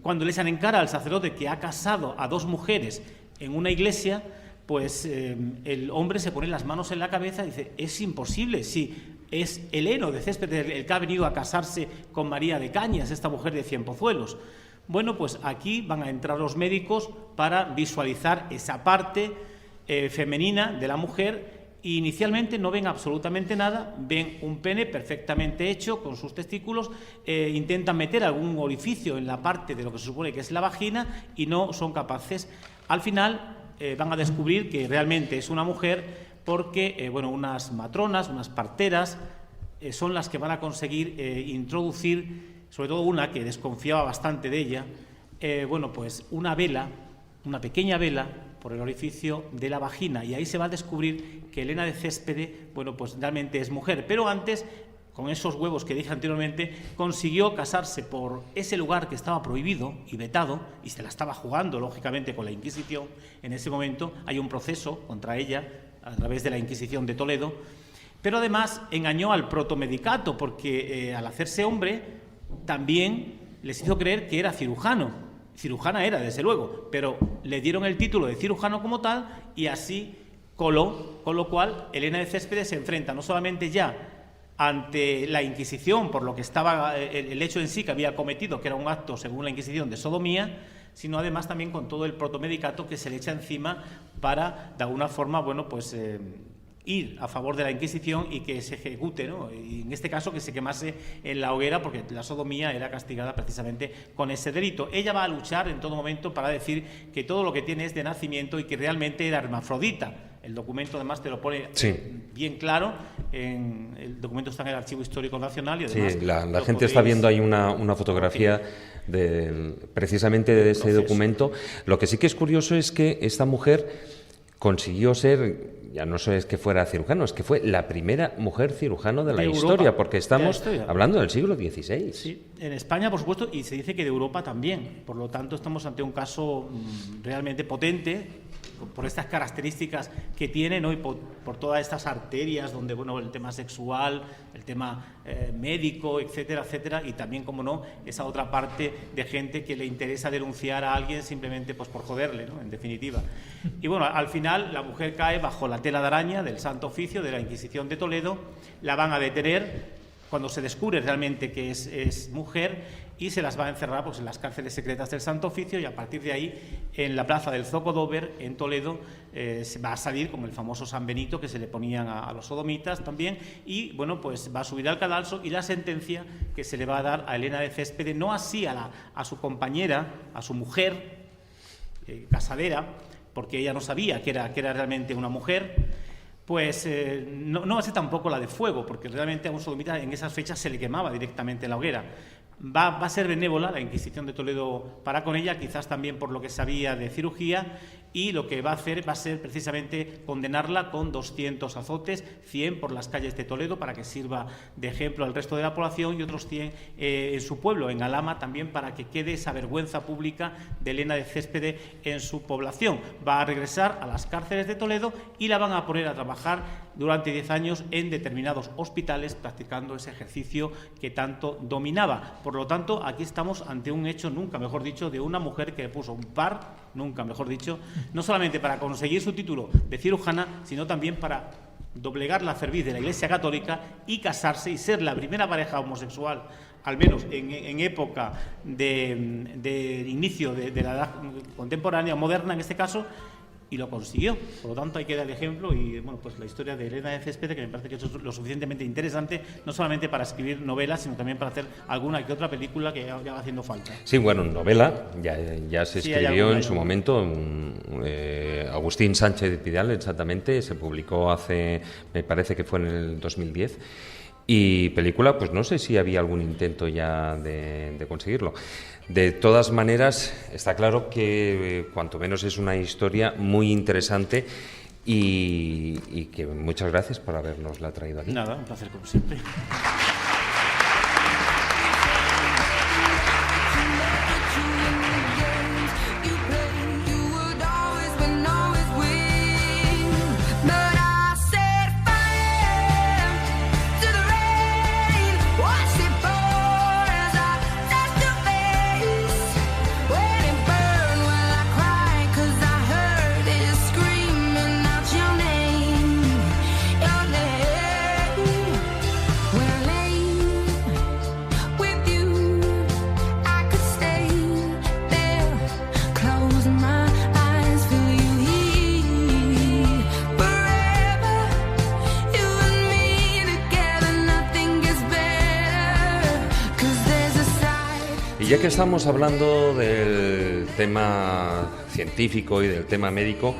Speaker 9: Cuando le echan en cara al sacerdote que ha casado a 2 mujeres en una iglesia, pues el hombre se pone las manos en la cabeza y dice, es imposible, si es el heno de Céspedes el que ha venido a casarse con María de Cañas, esta mujer de Cienpozuelos. Bueno, pues aquí van a entrar los médicos para visualizar esa parte femenina de la mujer. Y inicialmente no ven absolutamente nada, ven un pene perfectamente hecho con sus testículos, intentan meter algún orificio en la parte de lo que se supone que es la vagina y no son capaces. Al final van a descubrir que realmente es una mujer porque unas matronas, unas parteras, son las que van a conseguir introducir, sobre todo una que desconfiaba bastante de ella, una vela, una pequeña vela, por el orificio de la vagina, y ahí se va a descubrir que Elena de Céspedes, realmente es mujer. Pero antes, con esos huevos que dije anteriormente, consiguió casarse por ese lugar que estaba prohibido y vetado, y se la estaba jugando, lógicamente, con la Inquisición. En ese momento hay un proceso contra ella a través de la Inquisición de Toledo, pero además engañó al protomedicato, porque al hacerse hombre también les hizo creer que era cirujano. Cirujana era, desde luego, pero le dieron el título de cirujano como tal, y así coló, con lo cual Elena de Céspedes se enfrenta no solamente ya ante la Inquisición por lo que estaba el hecho en sí que había cometido, que era un acto según la Inquisición de sodomía, sino además también con todo el protomedicato que se le echa encima para, de alguna forma, ir a favor de la Inquisición y que se ejecute, ¿no? Y en este caso que se quemase en la hoguera, porque la sodomía era castigada precisamente con ese delito. Ella va a luchar en todo momento para decir que todo lo que tiene es de nacimiento y que realmente era hermafrodita. El documento además te lo pone bien claro, el documento está en el Archivo Histórico Nacional y además...
Speaker 2: Sí, la gente está viendo ahí una fotografía precisamente de ese documento. Lo que sí que es curioso es que esta mujer consiguió ser... Ya no es que fuera cirujano, es que fue la primera mujer cirujano de la historia, porque estamos hablando del siglo XVI.
Speaker 9: Sí, en España, por supuesto, y se dice que de Europa también. Por lo tanto, estamos ante un caso realmente potente, por estas características que tiene, ¿no? Y por todas estas arterias donde el tema sexual, el tema médico, etcétera, etcétera, y también, como no, esa otra parte de gente que le interesa denunciar a alguien simplemente por joderle, ¿no? En definitiva. Y al final la mujer cae bajo la tela de araña del Santo Oficio de la Inquisición de Toledo, la van a detener cuando se descubre realmente que es mujer, y se las va a encerrar en las cárceles secretas del Santo Oficio, y a partir de ahí, en la plaza del Zocodover, en Toledo, se va a salir con el famoso San Benito que se le ponían a los sodomitas también, y va a subir al cadalso, y la sentencia que se le va a dar a Elena de Céspedes, no así a su compañera, a su mujer casadera, porque ella no sabía que era realmente una mujer, no va a ser tampoco la de fuego, porque realmente a un sodomita en esas fechas se le quemaba directamente en la hoguera. Va a ser benévola la Inquisición de Toledo para con ella, quizás también por lo que sabía de cirugía, y lo que va a hacer va a ser precisamente condenarla con 200 azotes, 100 por las calles de Toledo para que sirva de ejemplo al resto de la población y otros 100 en su pueblo, en Alhama, también para que quede esa vergüenza pública de Elena de Céspede en su población. Va a regresar a las cárceles de Toledo y la van a poner a trabajar durante 10 años en determinados hospitales practicando ese ejercicio que tanto dominaba. Por lo tanto, aquí estamos ante un hecho, nunca mejor dicho, de una mujer que puso un par, nunca mejor dicho, no solamente para conseguir su título de cirujana, sino también para doblegar la cerviz de la Iglesia Católica y casarse y ser la primera pareja homosexual, al menos en época de inicio de la edad contemporánea, moderna en este caso, y lo consiguió. Por lo tanto, hay que dar el ejemplo y, bueno, pues la historia de Elena de Céspede, que me parece que es lo suficientemente interesante, no solamente para escribir novelas, sino también para hacer alguna que otra película que ya va haciendo falta.
Speaker 2: Sí, bueno, novela ya se escribió en su momento. Agustín Sánchez de Pidal, exactamente, se publicó hace, me parece que fue en el 2010. Y película, pues no sé si había algún intento ya de conseguirlo. De todas maneras, está claro que cuanto menos es una historia muy interesante y que muchas gracias por habernosla traído aquí.
Speaker 9: Nada, un placer como siempre.
Speaker 2: Y ya que estamos hablando del tema científico y del tema médico,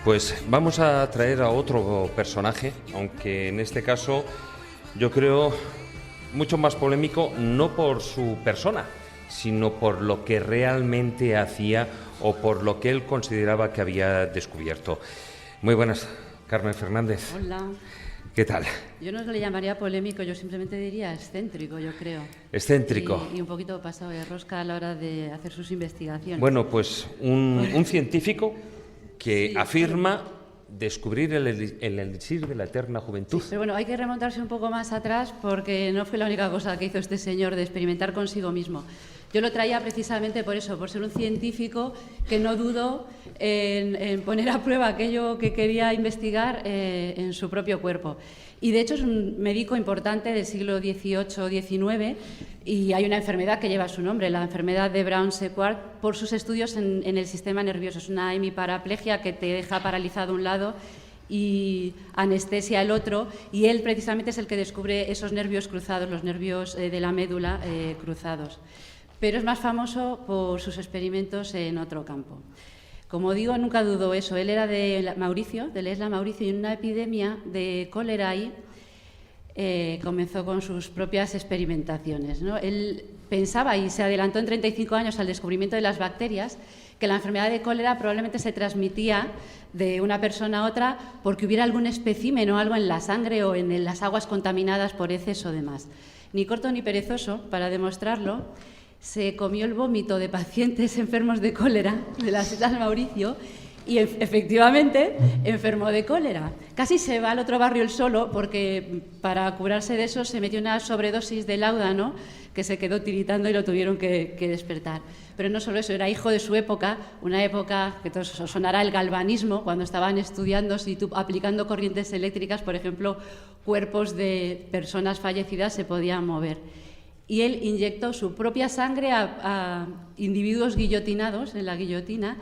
Speaker 2: pues vamos a traer a otro personaje, aunque en este caso yo creo mucho más polémico, no por su persona, sino por lo que realmente hacía o por lo que él consideraba que había descubierto. Muy buenas, Carmen Fernández.
Speaker 10: Hola.
Speaker 2: ¿Qué tal?
Speaker 10: Yo no le llamaría polémico, yo simplemente diría excéntrico, yo creo.
Speaker 2: Excéntrico.
Speaker 10: Y un poquito pasado de rosca a la hora de hacer sus investigaciones.
Speaker 2: Bueno, pues un científico que sí, afirma descubrir el elixir de la eterna juventud.
Speaker 10: Sí, pero bueno, hay que remontarse un poco más atrás porque no fue la única cosa que hizo este señor de experimentar consigo mismo. Yo lo traía precisamente por eso, por ser un científico que no dudó en poner a prueba aquello que quería investigar en su propio cuerpo. Y de hecho es un médico importante del siglo XVIII-XIX y hay una enfermedad que lleva su nombre, la enfermedad de Brown-Séquard, por sus estudios en el sistema nervioso. Es una hemiparaplegia que te deja paralizado un lado y anestesia el otro, y él precisamente es el que descubre esos nervios cruzados, los nervios de la médula cruzados. Pero es más famoso por sus experimentos en otro campo. Como digo, nunca dudó eso. Él era de Mauricio, de la isla Mauricio, y en una epidemia de cólera ahí comenzó con sus propias experimentaciones, ¿no? Él pensaba, y se adelantó en 35 años al descubrimiento de las bacterias, que la enfermedad de cólera probablemente se transmitía de una persona a otra porque hubiera algún espécimen o algo en la sangre o en las aguas contaminadas por heces o demás. Ni corto ni perezoso, para demostrarlo, se comió el vómito de pacientes enfermos de cólera de las Islas Mauricio y efectivamente enfermó de cólera. Casi se va al otro barrio él solo porque para curarse de eso se metió una sobredosis de láudano que se quedó tiritando y lo tuvieron que despertar. Pero no solo eso, era hijo de su época, una época que todos os sonará el galvanismo, cuando estaban estudiando si aplicando corrientes eléctricas, por ejemplo, cuerpos de personas fallecidas se podían mover. Y él inyectó su propia sangre a individuos guillotinados en la guillotina,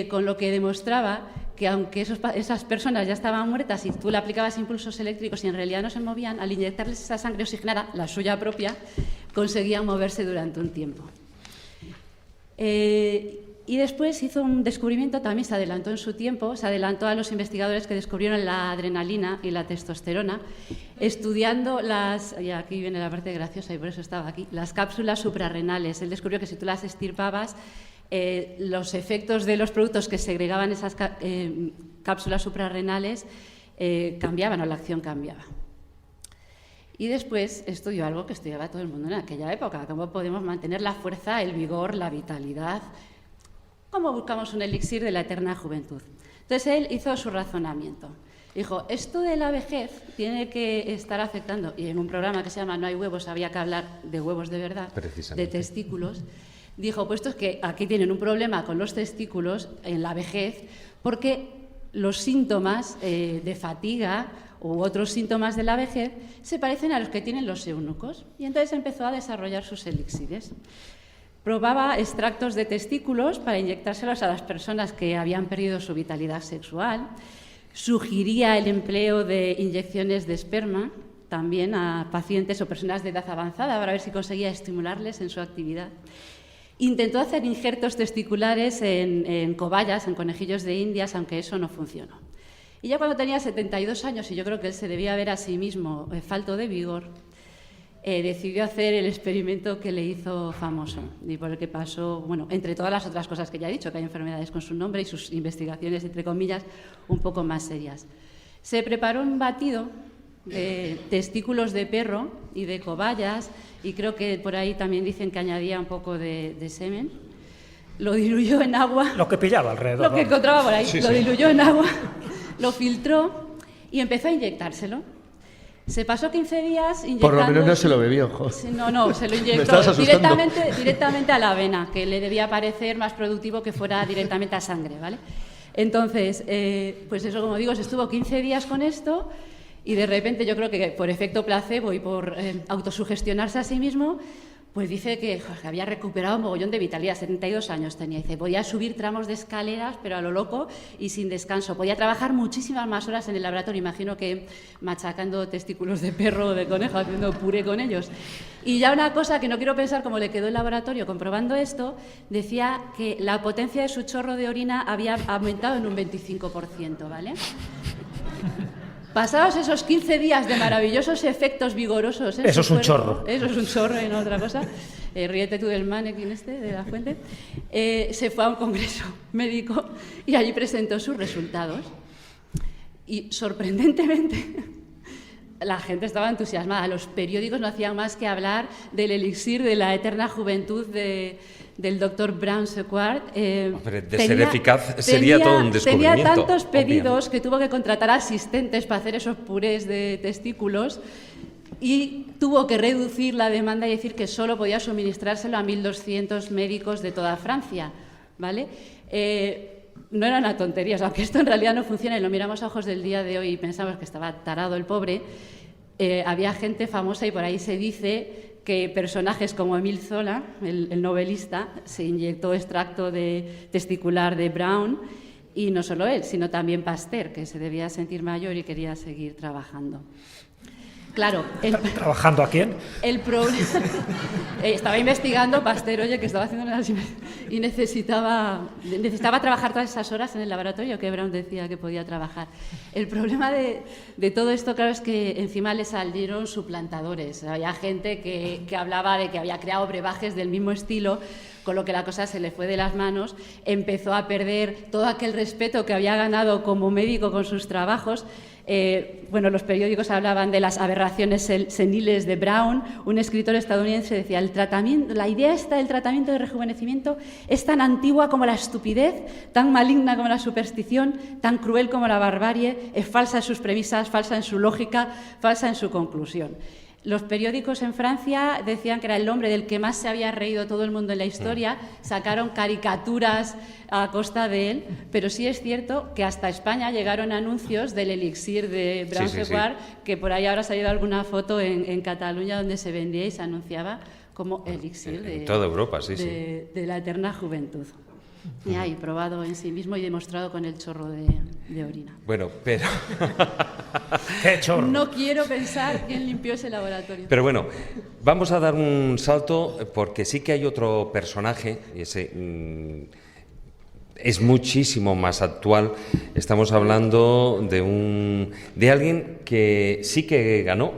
Speaker 10: con lo que demostraba que aunque esas personas ya estaban muertas y tú le aplicabas impulsos eléctricos y en realidad no se movían, al inyectarles esa sangre oxigenada, la suya propia, conseguían moverse durante un tiempo. Y después hizo un descubrimiento, también se adelantó en su tiempo, se adelantó a los investigadores que descubrieron la adrenalina y la testosterona, estudiando y aquí viene la parte graciosa y por eso estaba aquí, las cápsulas suprarrenales. Él descubrió que si tú las estirpabas, los efectos de los productos que segregaban esas cápsulas suprarrenales cambiaban, o la acción cambiaba. Y después estudió algo que estudiaba todo el mundo en aquella época, cómo podemos mantener la fuerza, el vigor, la vitalidad, cómo buscamos un elixir de la eterna juventud. Entonces él hizo su razonamiento. Dijo, esto de la vejez tiene que estar afectando, y en un programa que se llama No hay huevos había que hablar de huevos de verdad, de testículos. Dijo, pues esto es que aquí tienen un problema con los testículos en la vejez, porque los síntomas de fatiga u otros síntomas de la vejez se parecen a los que tienen los eunucos. Y entonces empezó a desarrollar sus elixires. Probaba extractos de testículos para inyectárselos a las personas que habían perdido su vitalidad sexual. Sugería el empleo de inyecciones de esperma también a pacientes o personas de edad avanzada para ver si conseguía estimularles en su actividad. Intentó hacer injertos testiculares en cobayas, en conejillos de Indias, aunque eso no funcionó. Y ya cuando tenía 72 años, y yo creo que él se debía ver a sí mismo falto de vigor, decidió hacer el experimento que le hizo famoso y por el que pasó, bueno, entre todas las otras cosas que ya he dicho, que hay enfermedades con su nombre y sus investigaciones, entre comillas, un poco más serias. Se preparó un batido de testículos de perro y de cobayas, y creo que por ahí también dicen que añadía un poco de semen. Lo diluyó en agua.
Speaker 4: Lo que pillaba alrededor.
Speaker 10: Lo que encontraba por ahí. Sí, lo diluyó en agua, lo filtró y empezó a inyectárselo. Se pasó 15 días inyectando...
Speaker 5: Por lo menos no se lo bebió, jo.
Speaker 10: No, se lo inyectó directamente a la vena, que le debía parecer más productivo que fuera directamente a sangre, ¿vale? Entonces, pues eso, como digo, se estuvo 15 días con esto y de repente yo creo que por efecto placebo y por autosugestionarse a sí mismo, pues dice que había recuperado un mogollón de vitalidad, 72 años tenía. Dice, podía subir tramos de escaleras, pero a lo loco y sin descanso. Podía trabajar muchísimas más horas en el laboratorio, imagino que machacando testículos de perro o de conejo, haciendo puré con ellos. Y ya una cosa que no quiero pensar cómo le quedó el laboratorio comprobando esto, decía que la potencia de su chorro de orina había aumentado en un 25%, ¿vale? Pasados esos 15 días de maravillosos efectos vigorosos...
Speaker 4: Eso es un chorro.
Speaker 10: Eso es un chorro y no otra cosa. Ríete tú del mannequin de la fuente. Se fue a un congreso médico y allí presentó sus resultados. Y sorprendentemente... la gente estaba entusiasmada. Los periódicos no hacían más que hablar del elixir de la eterna juventud del doctor Brown-Séquard.
Speaker 2: De ser eficaz sería todo un descubrimiento.
Speaker 10: Tenía tantos pedidos que tuvo que contratar asistentes para hacer esos purés de testículos y tuvo que reducir la demanda y decir que solo podía suministrárselo a 1.200 médicos de toda Francia, ¿vale? No era una tontería, o sea, aunque esto en realidad no funciona y lo miramos a ojos del día de hoy y pensamos que estaba tarado el pobre, había gente famosa y por ahí se dice que personajes como Émile Zola, el novelista, se inyectó extracto de testicular de Brown, y no solo él, sino también Pasteur, que se debía sentir mayor y quería seguir trabajando. Claro.
Speaker 4: ¿Trabajando a quién?
Speaker 10: El problema... estaba investigando Pasteur, oye, que estaba haciendo unas... y necesitaba trabajar todas esas horas en el laboratorio que Brown decía que podía trabajar. El problema de todo esto, claro, es que encima le salieron suplantadores. Había gente que hablaba de que había creado brebajes del mismo estilo, con lo que la cosa se le fue de las manos, empezó a perder todo aquel respeto que había ganado como médico con sus trabajos. Bueno, los periódicos hablaban de las aberraciones seniles de Brown. Un escritor estadounidense decía, la idea esta del tratamiento de rejuvenecimiento es tan antigua como la estupidez, tan maligna como la superstición, tan cruel como la barbarie, es falsa en sus premisas, falsa en su lógica, falsa en su conclusión. Los periódicos en Francia decían que era el hombre del que más se había reído todo el mundo en la historia, sacaron caricaturas a costa de él, pero sí es cierto que hasta España llegaron anuncios del elixir de Brown-Séquard, que por ahí habrá salido alguna foto en Cataluña donde se vendía y se anunciaba como elixir
Speaker 2: en toda Europa,
Speaker 10: de la eterna juventud. Y ahí probado en sí mismo y demostrado con el chorro de orina.
Speaker 2: Bueno, pero...
Speaker 4: ¡Qué chorro!
Speaker 10: No quiero pensar quién limpió ese laboratorio.
Speaker 2: Pero bueno, vamos a dar un salto porque sí que hay otro personaje, ese es muchísimo más actual. Estamos hablando de alguien que sí que ganó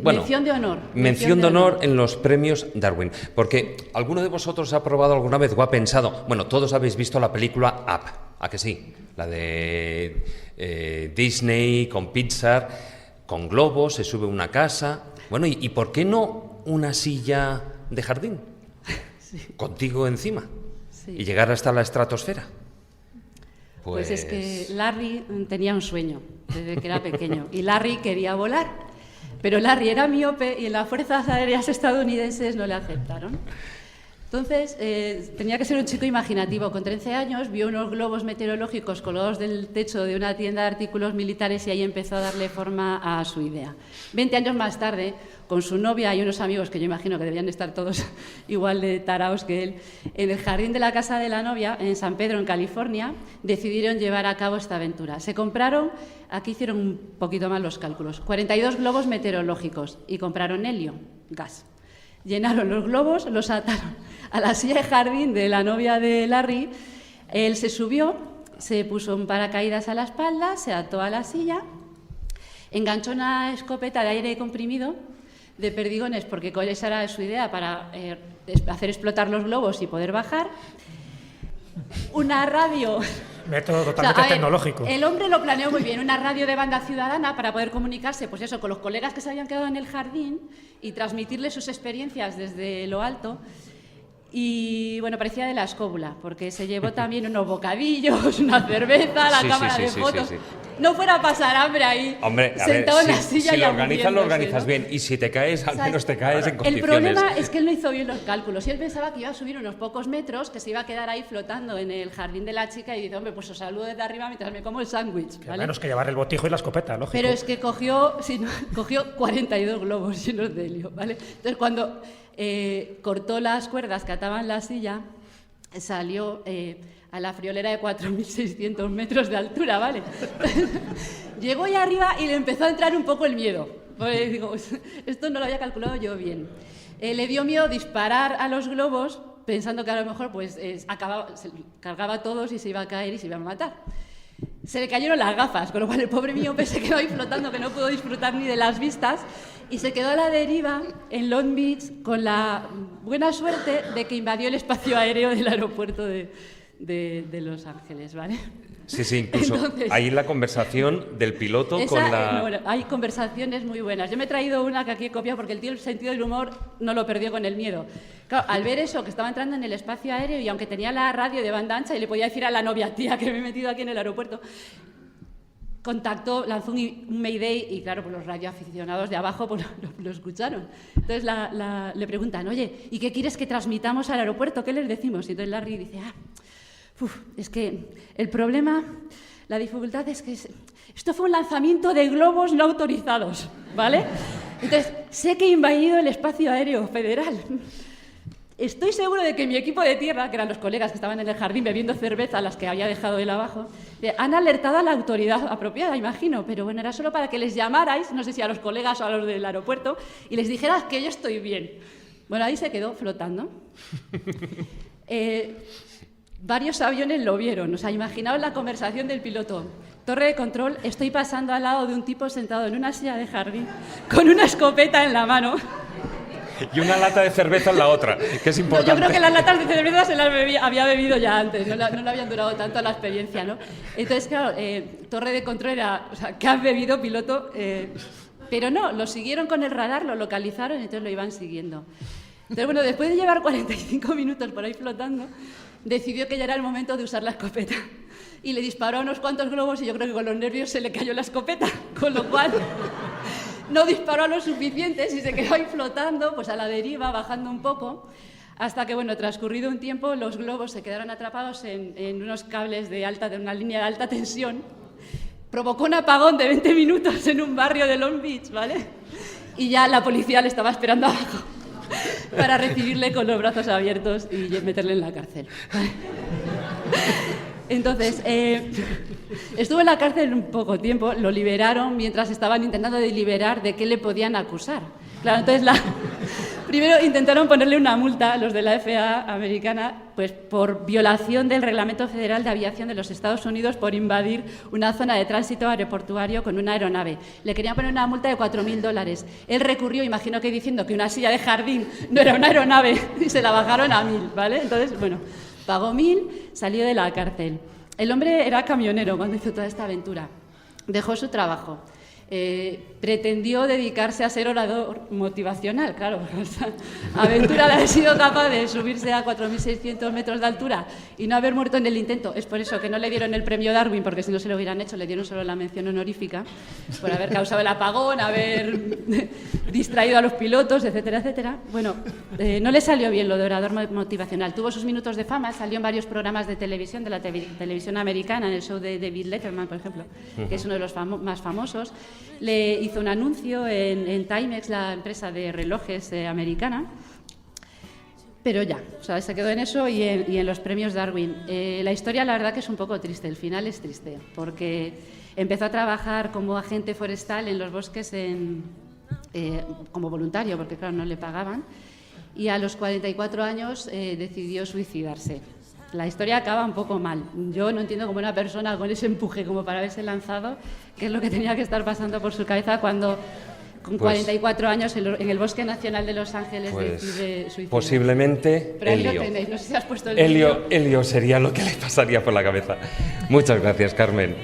Speaker 10: mención de honor.
Speaker 2: Mención de honor en los premios Darwin. Porque ¿alguno de vosotros ha probado alguna vez o ha pensado? Bueno, todos habéis visto la película Up, ¿a que sí? La de Disney con Pixar, con globos, se sube a una casa. Bueno, ¿y por qué no una silla de jardín? Sí. Contigo encima. Sí. Y llegar hasta la estratosfera.
Speaker 10: Pues es que Larry tenía un sueño desde que era pequeño y Larry quería volar, pero Larry era miope y en las Fuerzas Aéreas estadounidenses no le aceptaron. Entonces tenía que ser un chico imaginativo. Con 13 años vio unos globos meteorológicos colgados del techo de una tienda de artículos militares y ahí empezó a darle forma a su idea. 20 años más tarde, con su novia y unos amigos que yo imagino que debían estar todos igual de taraos que él, en el jardín de la casa de la novia, en San Pedro, en California, decidieron llevar a cabo esta aventura. Se compraron, aquí hicieron un poquito más los cálculos, 42 globos meteorológicos y compraron helio, gas. Llenaron los globos, los ataron a la silla de jardín de la novia de Larry. Él se subió, se puso un paracaídas a la espalda, se ató a la silla, enganchó una escopeta de aire comprimido de perdigones, porque esa era su idea para hacer explotar los globos y poder bajar. Una radio...
Speaker 4: Método totalmente tecnológico.
Speaker 10: El hombre lo planeó muy bien, una radio de banda ciudadana para poder comunicarse, pues eso, con los colegas que se habían quedado en el jardín y transmitirles sus experiencias desde lo alto. Y bueno, parecía de la escóbula, porque se llevó también unos bocadillos, una cerveza, la cámara de fotos. Sí. No fuera a pasar hambre ahí, sentado en la silla.
Speaker 2: Si lo organizas, lo organizas bien. Y si te caes, al menos te caes en condiciones.
Speaker 10: El problema es que él no hizo bien los cálculos. Y él pensaba que iba a subir unos pocos metros, que se iba a quedar ahí flotando en el jardín de la chica. Y dice, hombre, pues os saludo desde arriba mientras me como el sándwich.
Speaker 4: ¿Vale? Menos que llevar el botijo y la escopeta, lógico.
Speaker 10: Pero es que cogió 42 globos llenos de helio, ¿vale? Entonces, cuando cortó las cuerdas que ataban la silla, salió a la friolera de 4.600 metros de altura, ¿vale? Llegó ahí arriba y le empezó a entrar un poco el miedo. Pues digo, esto no lo había calculado yo bien. Le dio miedo disparar a los globos pensando que a lo mejor pues, se cargaba a todos y se iba a caer y se iba a matar. Se le cayeron las gafas, con lo cual el pobre miope se quedó ahí flotando, que no pudo disfrutar ni de las vistas, y se quedó a la deriva en Long Beach con la buena suerte de que invadió el espacio aéreo del aeropuerto de Los Ángeles, ¿vale?
Speaker 2: Sí, incluso ahí la conversación del piloto con la...
Speaker 10: Bueno, hay conversaciones muy buenas. Yo me he traído una que aquí he copiado porque el tío el sentido del humor no lo perdió con el miedo. Claro, al ver eso, que estaba entrando en el espacio aéreo y aunque tenía la radio de banda ancha y le podía decir a la novia, tía, que me he metido aquí en el aeropuerto, contactó, lanzó un mayday y claro, pues los radioaficionados de abajo pues, lo escucharon. Entonces le preguntan, oye, ¿y qué quieres que transmitamos al aeropuerto? ¿Qué les decimos? Y entonces Larry dice, es que el problema, la dificultad es que esto fue un lanzamiento de globos no autorizados, ¿vale? Entonces, sé que he invadido el espacio aéreo federal. Estoy seguro de que mi equipo de tierra, que eran los colegas que estaban en el jardín bebiendo cerveza, las que había dejado él abajo, han alertado a la autoridad apropiada, imagino, pero bueno, era solo para que les llamarais, no sé si a los colegas o a los del aeropuerto, y les dijeras que yo estoy bien. Bueno, ahí se quedó flotando. Varios aviones lo vieron, o sea, imaginaos la conversación del piloto. Torre de control, estoy pasando al lado de un tipo sentado en una silla de jardín con una escopeta en la mano.
Speaker 2: Y una lata de cerveza en la otra, que es importante.
Speaker 10: No, yo creo que las latas de cerveza se las había bebido ya antes, no le habían durado tanto la experiencia, ¿no? Entonces, claro, torre de control era, o sea, ¿qué has bebido, piloto? Pero no, lo siguieron con el radar, lo localizaron y entonces lo iban siguiendo. Entonces, bueno, después de llevar 45 minutos por ahí flotando, decidió que ya era el momento de usar la escopeta. Y le disparó a unos cuantos globos y yo creo que con los nervios se le cayó la escopeta, con lo cual no disparó a los suficientes y se quedó ahí flotando, pues a la deriva, bajando un poco, hasta que, bueno, transcurrido un tiempo, los globos se quedaron atrapados en unos cables de una línea de alta tensión. Provocó un apagón de 20 minutos en un barrio de Long Beach, ¿vale? Y ya la policía le estaba esperando abajo para recibirle con los brazos abiertos y meterle en la cárcel. Entonces, estuvo en la cárcel un poco tiempo, lo liberaron mientras estaban intentando deliberar de qué le podían acusar. Claro, entonces Primero intentaron ponerle una multa, los de la FAA americana, pues por violación del Reglamento Federal de Aviación de los Estados Unidos por invadir una zona de tránsito aeroportuario con una aeronave. Le querían poner una multa de $4.000. Él recurrió, imagino que diciendo que una silla de jardín no era una aeronave, y se la bajaron a 1.000, ¿vale? Entonces, bueno, pagó 1.000, salió de la cárcel. El hombre era camionero cuando hizo toda esta aventura. Dejó su trabajo. Pretendió dedicarse a ser orador motivacional, claro, esa aventura de haber sido capaz de subirse a 4.600 metros de altura y no haber muerto en el intento. Es por eso que no le dieron el premio Darwin, porque si no se lo hubieran hecho, le dieron solo la mención honorífica, por haber causado el apagón, haber distraído a los pilotos, etcétera, etcétera. Bueno, no le salió bien lo de orador motivacional. Tuvo sus minutos de fama, salió en varios programas de televisión, de la televisión americana, en el show de David Letterman, por ejemplo, que es uno de los más famosos. Le hizo un anuncio en Timex, la empresa de relojes americana, pero ya, o sea, se quedó en eso y en los premios Darwin. La historia, la verdad, que es un poco triste, el final es triste, porque empezó a trabajar como agente forestal en los bosques como voluntario, porque claro, no le pagaban, y a los 44 años decidió suicidarse. La historia acaba un poco mal. Yo no entiendo cómo una persona con ese empuje como para haberse lanzado, qué es lo que tenía que estar pasando por su cabeza cuando con 44 años en el Bosque Nacional de Los Ángeles decide suicidarse.
Speaker 2: Posiblemente
Speaker 10: pero ahí
Speaker 2: helio.
Speaker 10: lo tenéis, no sé si has puesto el vídeo.
Speaker 2: Helio sería lo que le pasaría por la cabeza. Muchas gracias, Carmen.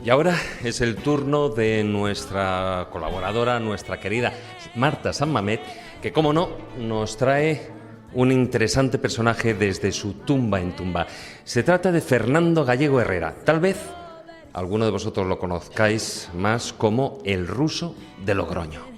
Speaker 2: Y ahora es el turno de nuestra colaboradora, nuestra querida Marta San Mamet, que, como no, nos trae un interesante personaje desde su tumba en tumba. Se trata de Fernando Gallego Herrera. Tal vez alguno de vosotros lo conozcáis más como el ruso de Logroño.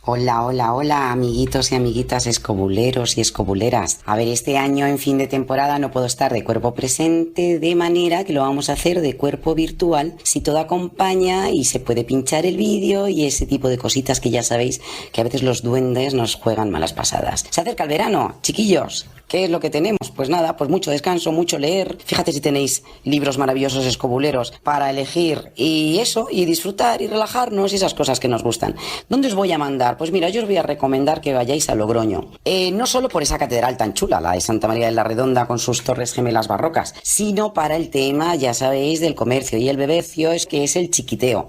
Speaker 11: Hola, hola, hola, amiguitos y amiguitas escobuleros y escobuleras. A ver, este año en fin de temporada no puedo estar de cuerpo presente, de manera que lo vamos a hacer de cuerpo virtual, si todo acompaña y se puede pinchar el vídeo y ese tipo de cositas que ya sabéis que a veces los duendes nos juegan malas pasadas. Se acerca el verano, chiquillos. ¿Qué es lo que tenemos? Pues nada, pues mucho descanso, mucho leer. Fíjate si tenéis libros maravillosos escobuleros para elegir y eso, y disfrutar y relajarnos y esas cosas que nos gustan. ¿Dónde os voy a mandar? Pues mira, yo os voy a recomendar que vayáis a Logroño. No solo por esa catedral tan chula, la de Santa María de la Redonda con sus torres gemelas barrocas, sino para el tema, ya sabéis, del comercio y el bebercio, es que es el chiquiteo.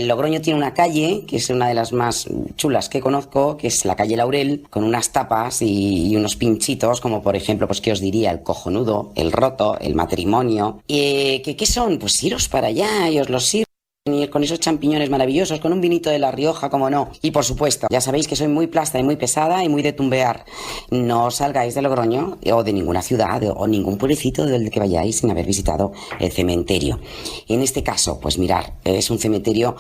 Speaker 11: Logroño tiene una calle, que es una de las más chulas que conozco, que es la calle Laurel, con unas tapas y unos pinchitos, como por ejemplo, pues qué os diría, el cojonudo, el roto, el matrimonio. ¿Qué son? Pues iros para allá y os los sirvo. Con esos champiñones maravillosos, con un vinito de La Rioja, como no. Y por supuesto, ya sabéis que soy muy plasta y muy pesada y muy de tumbear. No salgáis de Logroño o de ninguna ciudad o ningún pueblecito del que vayáis sin haber visitado el cementerio. En este caso, pues mirar, es un cementerio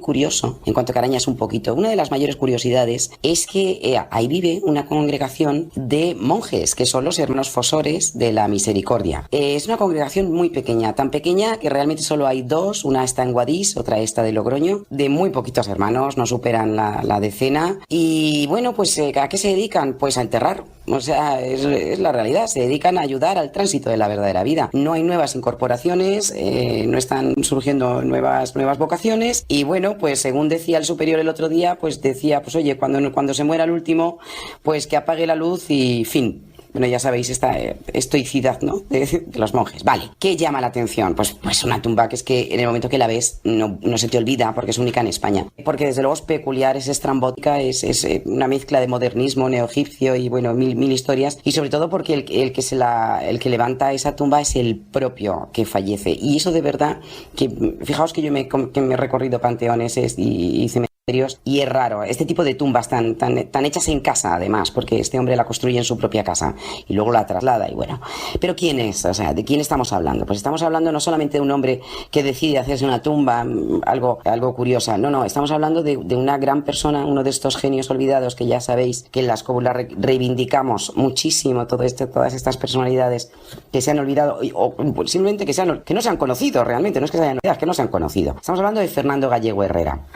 Speaker 11: curioso, en cuanto que arañas un poquito. Una de las mayores curiosidades es que ahí vive una congregación de monjes, que son los hermanos Fosores de la Misericordia. Es una congregación muy pequeña, tan pequeña que realmente solo hay dos, una está en Guadix, otra está de Logroño, de muy poquitos hermanos, no superan la decena. Y bueno, pues ¿a qué se dedican? Pues a enterrar. O sea, es la realidad, se dedican a ayudar al tránsito de la verdadera vida. No hay nuevas incorporaciones, no están surgiendo nuevas vocaciones y bueno, pues según decía el superior el otro día, pues decía, pues oye, cuando se muera el último, pues que apague la luz y fin. Bueno, ya sabéis esta estoicidad, ¿no? De los monjes. Vale, ¿qué llama la atención? Pues una tumba que es que en el momento que la ves no se te olvida porque es única en España. Porque desde luego es peculiar, es estrambótica, es una mezcla de modernismo neoegipcio y bueno, mil historias. Y sobre todo porque el que levanta esa tumba es el propio que fallece. Y eso de verdad, que fijaos que yo me he recorrido panteones y cementerios y es raro, este tipo de tumbas tan hechas en casa además, porque este hombre la construye en su propia casa y luego la traslada y bueno. Pero ¿quién es? O sea, ¿de quién estamos hablando? Pues estamos hablando no solamente de un hombre que decide hacerse una tumba, algo curiosa, no, estamos hablando de una gran persona, uno de estos genios olvidados que ya sabéis que en la escóbula reivindicamos muchísimo todas estas personalidades que se han olvidado o simplemente que no se han conocido realmente, no es que se hayan olvidado, es que no se han conocido. Estamos hablando de Fernando Gallego Herrera.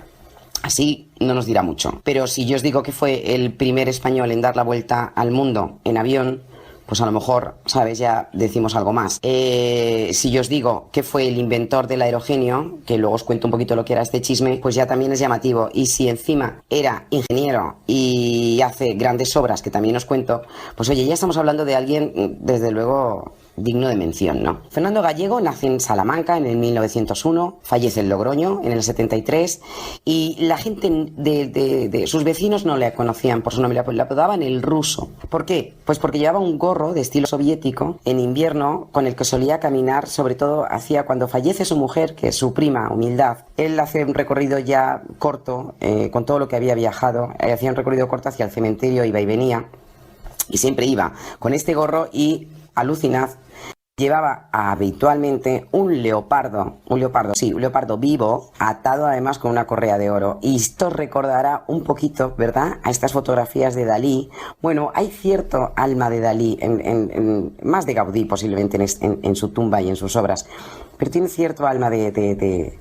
Speaker 11: Así no nos dirá mucho. Pero si yo os digo que fue el primer español en dar la vuelta al mundo en avión, pues a lo mejor, ¿sabes? Ya decimos algo más. Si yo os digo que fue el inventor del aerogenio, que luego os cuento un poquito lo que era este chisme, pues ya también es llamativo. Y si encima era ingeniero y hace grandes obras, que también os cuento, pues oye, ya estamos hablando de alguien, desde luego, digno de mención, ¿no? Fernando Gallego nace en Salamanca en el 1901, fallece en Logroño en el 73 y la gente de sus vecinos no le conocían por su nombre, le apodaban el ruso. ¿Por qué? Pues porque llevaba un gorro de estilo soviético en invierno con el que solía caminar, sobre todo hacía cuando fallece su mujer, que es su prima, Humildad. Él hace un recorrido ya corto, con todo lo que había viajado, hacía un recorrido corto hacia el cementerio, iba y venía, y siempre iba con este gorro y, alucinad, llevaba habitualmente un leopardo vivo, atado además con una correa de oro. Y esto recordará un poquito, ¿verdad?, a estas fotografías de Dalí. Bueno, hay cierto alma de Dalí, más de Gaudí posiblemente en su tumba y en sus obras, pero tiene cierto alma de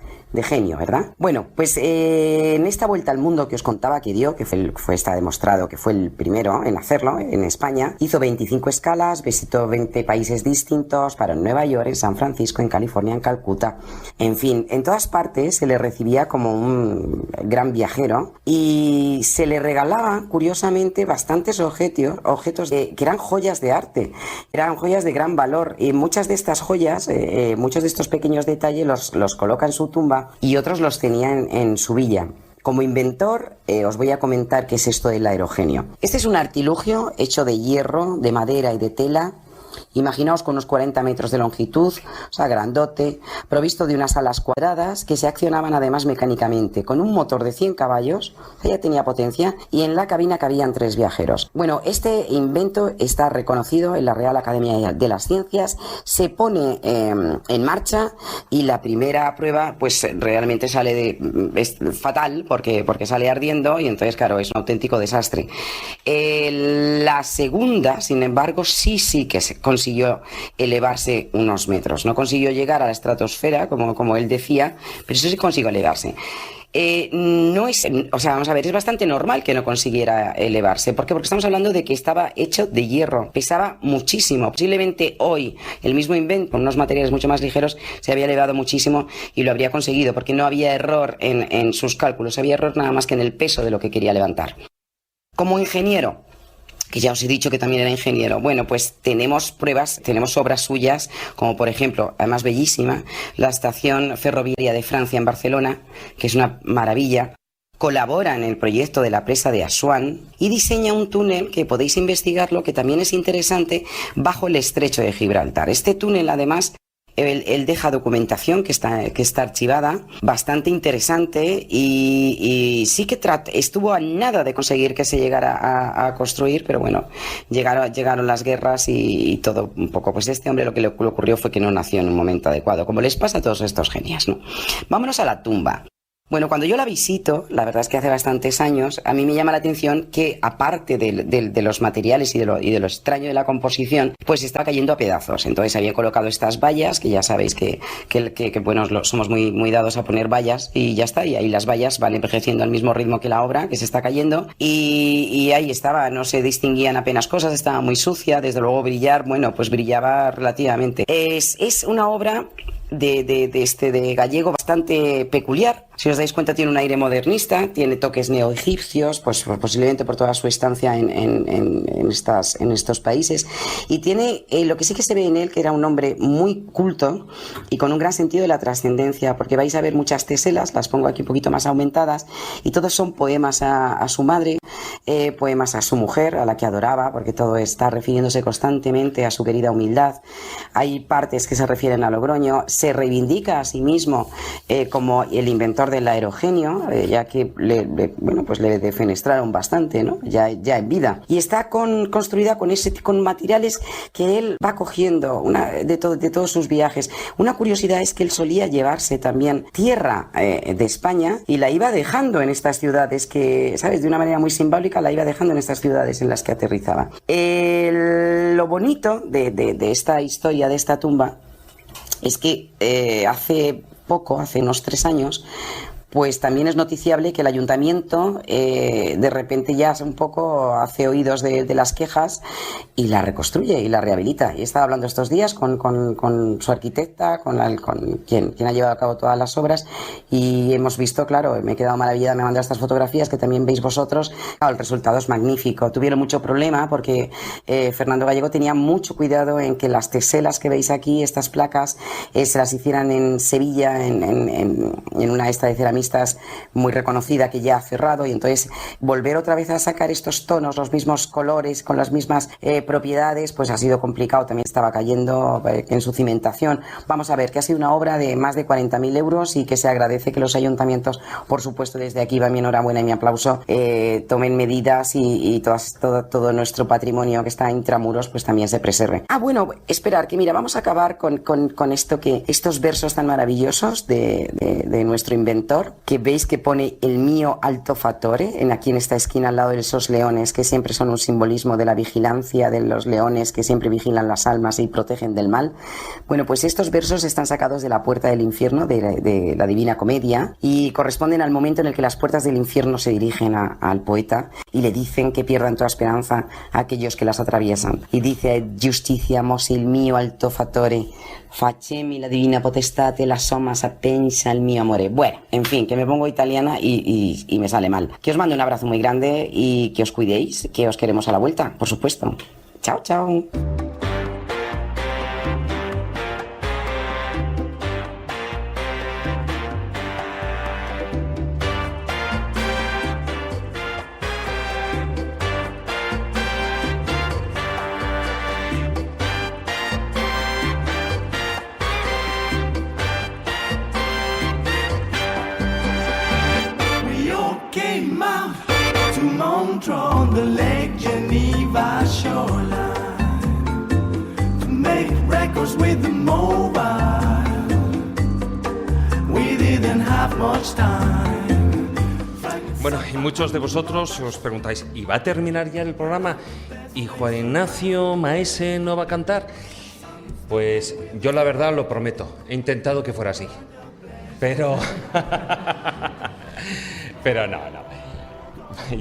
Speaker 11: genio, ¿verdad? Bueno, pues en esta vuelta al mundo que os contaba que dio, que está demostrado que fue el primero en hacerlo en España, hizo 25 escalas, visitó 20 países distintos, paró en Nueva York, en San Francisco, en California, en Calcuta, en fin, en todas partes se le recibía como un gran viajero y se le regalaba, curiosamente, bastantes objetos que eran joyas de arte, eran joyas de gran valor y muchas de estas joyas, muchos de estos pequeños detalles los coloca en su tumba y otros los tenía en su villa. Como inventor, os voy a comentar qué es esto del aerogenio. Este es un artilugio hecho de hierro, de madera y de tela. Imaginaos con unos 40 metros de longitud, o sea, grandote, provisto de unas alas cuadradas que se accionaban además mecánicamente, con un motor de 100 caballos, ya tenía potencia, y en la cabina cabían 3 viajeros. Bueno, este invento está reconocido en la Real Academia de las Ciencias, se pone en marcha y la primera prueba pues realmente es fatal porque sale ardiendo y entonces claro, es un auténtico desastre. La segunda, sin embargo, sí que se consiguió elevarse unos metros. No consiguió llegar a la estratosfera, como él decía, pero eso sí consiguió elevarse. Vamos a ver, es bastante normal que no consiguiera elevarse. ¿Por qué? Porque estamos hablando de que estaba hecho de hierro, pesaba muchísimo. Posiblemente hoy el mismo invento, con unos materiales mucho más ligeros, se había elevado muchísimo y lo habría conseguido, porque no había error en sus cálculos, había error nada más que en el peso de lo que quería levantar. Como ingeniero, que ya os he dicho que también era ingeniero. Bueno, pues tenemos pruebas, tenemos obras suyas, como por ejemplo, además bellísima, la estación ferroviaria de Francia en Barcelona, que es una maravilla. Colabora en el proyecto de la presa de Asuán y diseña un túnel que podéis investigarlo, que también es interesante, bajo el estrecho de Gibraltar. Este túnel, además, él deja documentación que está archivada, bastante interesante y sí que estuvo a nada de conseguir que se llegara a construir, pero bueno, llegaron las guerras y todo un poco. Pues este hombre lo que le ocurrió fue que no nació en un momento adecuado, como les pasa a todos estos genios, ¿no? Vámonos a la tumba. Bueno, cuando yo la visito, la verdad es que hace bastantes años, a mí me llama la atención que, aparte de los materiales y de lo extraño de la composición, pues estaba cayendo a pedazos. Entonces habían colocado estas vallas, que ya sabéis que bueno, somos muy dados a poner vallas, y ya está, y ahí las vallas van envejeciendo al mismo ritmo que la obra, que se está cayendo, y ahí estaba, no se distinguían apenas cosas, estaba muy sucia, desde luego brillar, bueno, pues brillaba relativamente. Es una obra de Gallego bastante peculiar. Si os dais cuenta, tiene un aire modernista, tiene toques neoegipcios, pues posiblemente por toda su estancia en estos países, y tiene lo que sí que se ve en él, que era un hombre muy culto y con un gran sentido de la trascendencia, porque vais a ver muchas teselas, las pongo aquí un poquito más aumentadas, y todos son poemas a su madre, poemas a su mujer, a la que adoraba, porque todo está refiriéndose constantemente a su querida humildad. Hay partes que se refieren a Logroño. Se reivindica a sí mismo como el inventor del aerogenio, ya que le defenestraron bastante, ¿no? ya en vida. Y está construida con materiales que él va cogiendo de todos sus viajes. Una curiosidad es que él solía llevarse también tierra de España y la iba dejando en estas ciudades que, ¿sabes? De una manera muy simbólica la iba dejando en estas ciudades en las que aterrizaba. Lo bonito de esta historia, de esta tumba, es que hace unos 3 años, pues también es noticiable que el ayuntamiento de repente ya un poco hace oídos de las quejas y la reconstruye y la rehabilita. Y estaba hablando estos días con su arquitecta, con quien ha llevado a cabo todas las obras, y hemos visto, claro, me he quedado maravillada, me ha mandado estas fotografías que también veis vosotros. Claro, el resultado es magnífico. Tuvieron mucho problema porque Fernando Gallego tenía mucho cuidado en que las teselas que veis aquí, estas placas, se las hicieran en Sevilla, en una esta de ceramistas muy reconocida que ya ha cerrado, y entonces volver otra vez a sacar estos tonos, los mismos colores, con las mismas propiedades, pues ha sido complicado. También estaba cayendo en su cimentación. Vamos a ver que ha sido una obra de más de 40.000 euros y que se agradece que los ayuntamientos, por supuesto, desde aquí va mi enhorabuena y mi aplauso, tomen medidas y todo nuestro patrimonio que está intramuros pues también se preserve. Bueno, esperar que mira, vamos a acabar con estos versos tan maravillosos de nuestro inventor, que veis que pone el mio alto fattore aquí en esta esquina al lado de esos leones que siempre son un simbolismo de la vigilancia de los leones que siempre vigilan las almas y protegen del mal. Bueno, pues estos versos están sacados de la Puerta del Infierno de la Divina Comedia y corresponden al momento en el que las puertas del infierno se dirigen al poeta y le dicen que pierdan toda esperanza a aquellos que las atraviesan. Y dice: Justitiamos il mio alto fattore, facemi la divina potestate, la somma sapienza il mio amore. Bueno, en fin, que me pongo italiana y me sale mal. Que os mando un abrazo muy grande y que os cuidéis, que os queremos a la vuelta, por supuesto. Chao, chao.
Speaker 12: On the Lake Geneva shoreline to make records with the mobile. We didn't have much time.
Speaker 2: Bueno, y muchos de vosotros os preguntáis, ¿y va a terminar ya el programa? ¿Y Juan Ignacio Maese no va a cantar? Pues yo la verdad lo prometo, he intentado que fuera así. Pero no.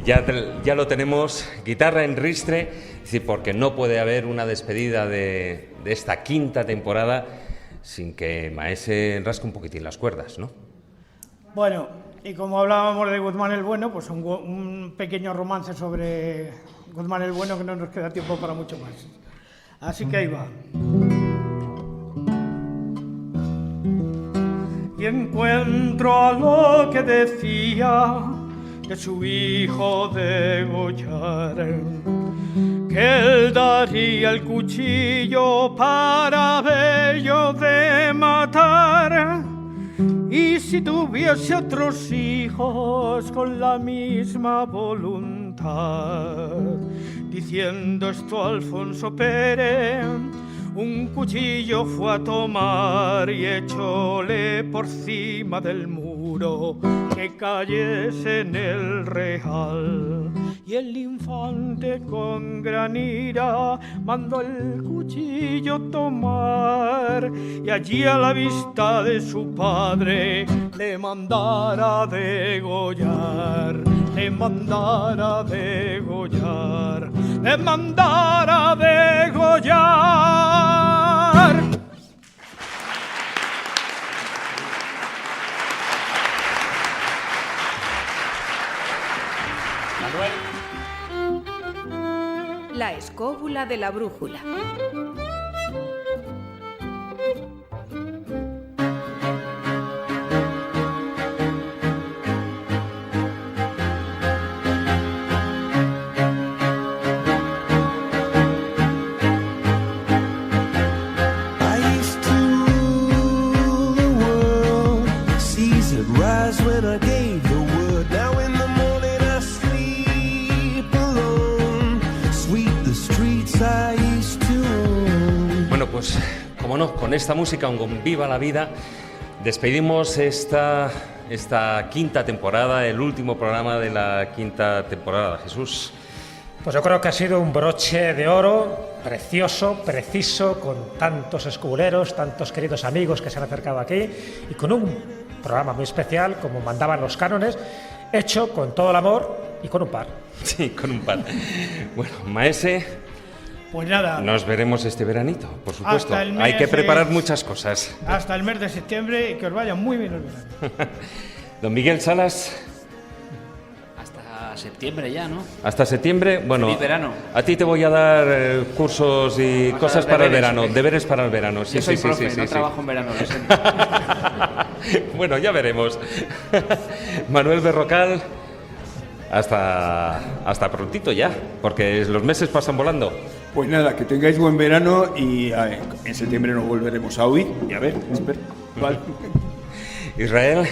Speaker 2: Ya lo tenemos, guitarra en ristre, porque no puede haber una despedida de esta 5ª temporada sin que Maese rasque un poquitín las cuerdas, ¿no?
Speaker 13: Bueno, y como hablábamos de Guzmán el Bueno, pues un pequeño romance sobre Guzmán el Bueno que no nos queda tiempo para mucho más. Así que ahí va. Y encuentro a lo que decía de su hijo degollar, que él daría el cuchillo para verlo de matar, y si tuviese otros hijos con la misma voluntad. Diciendo esto Alfonso Pérez un cuchillo fue a tomar y echóle por cima del muro que cayese en el real. Y el infante con gran ira mandó el cuchillo tomar, y allí a la vista de su padre le mandara degollar, le mandara degollar, le mandara degollar.
Speaker 7: La escóbula de la brújula.
Speaker 12: eyes when I gave the word. Now in the morning I sleep alone. Sweep the streets I used to own.
Speaker 2: Bueno, pues, como no, con esta música, con Viva la Vida, despedimos esta quinta temporada, el último programa de la quinta temporada. Jesús.
Speaker 4: Pues yo creo que ha sido un broche de oro, precioso, preciso, con tantos escobuleros, tantos queridos amigos que se han acercado aquí y con un programa muy especial, como mandaban los cánones, hecho con todo el amor y con un par.
Speaker 2: Sí, con un par. Bueno, Maese,
Speaker 13: pues nada.
Speaker 2: Nos veremos este veranito, por supuesto.
Speaker 13: Hay
Speaker 2: que preparar muchas cosas.
Speaker 13: Hasta el mes de septiembre y que os vaya muy bien el verano.
Speaker 2: Don Miguel Salas.
Speaker 14: Septiembre ya, ¿no?
Speaker 2: Hasta septiembre, bueno,
Speaker 14: feliz verano.
Speaker 2: A ti te voy a dar cursos y cosas para el verano, deberes para el verano.
Speaker 14: Sí, sí, no trabajo en verano, lo siento.
Speaker 2: Bueno, ya veremos. Manuel Berrocal, hasta prontito ya, porque los meses pasan volando.
Speaker 8: Pues nada, que tengáis buen verano y en septiembre nos volveremos a oír y a ver, espera. Vale.
Speaker 2: Israel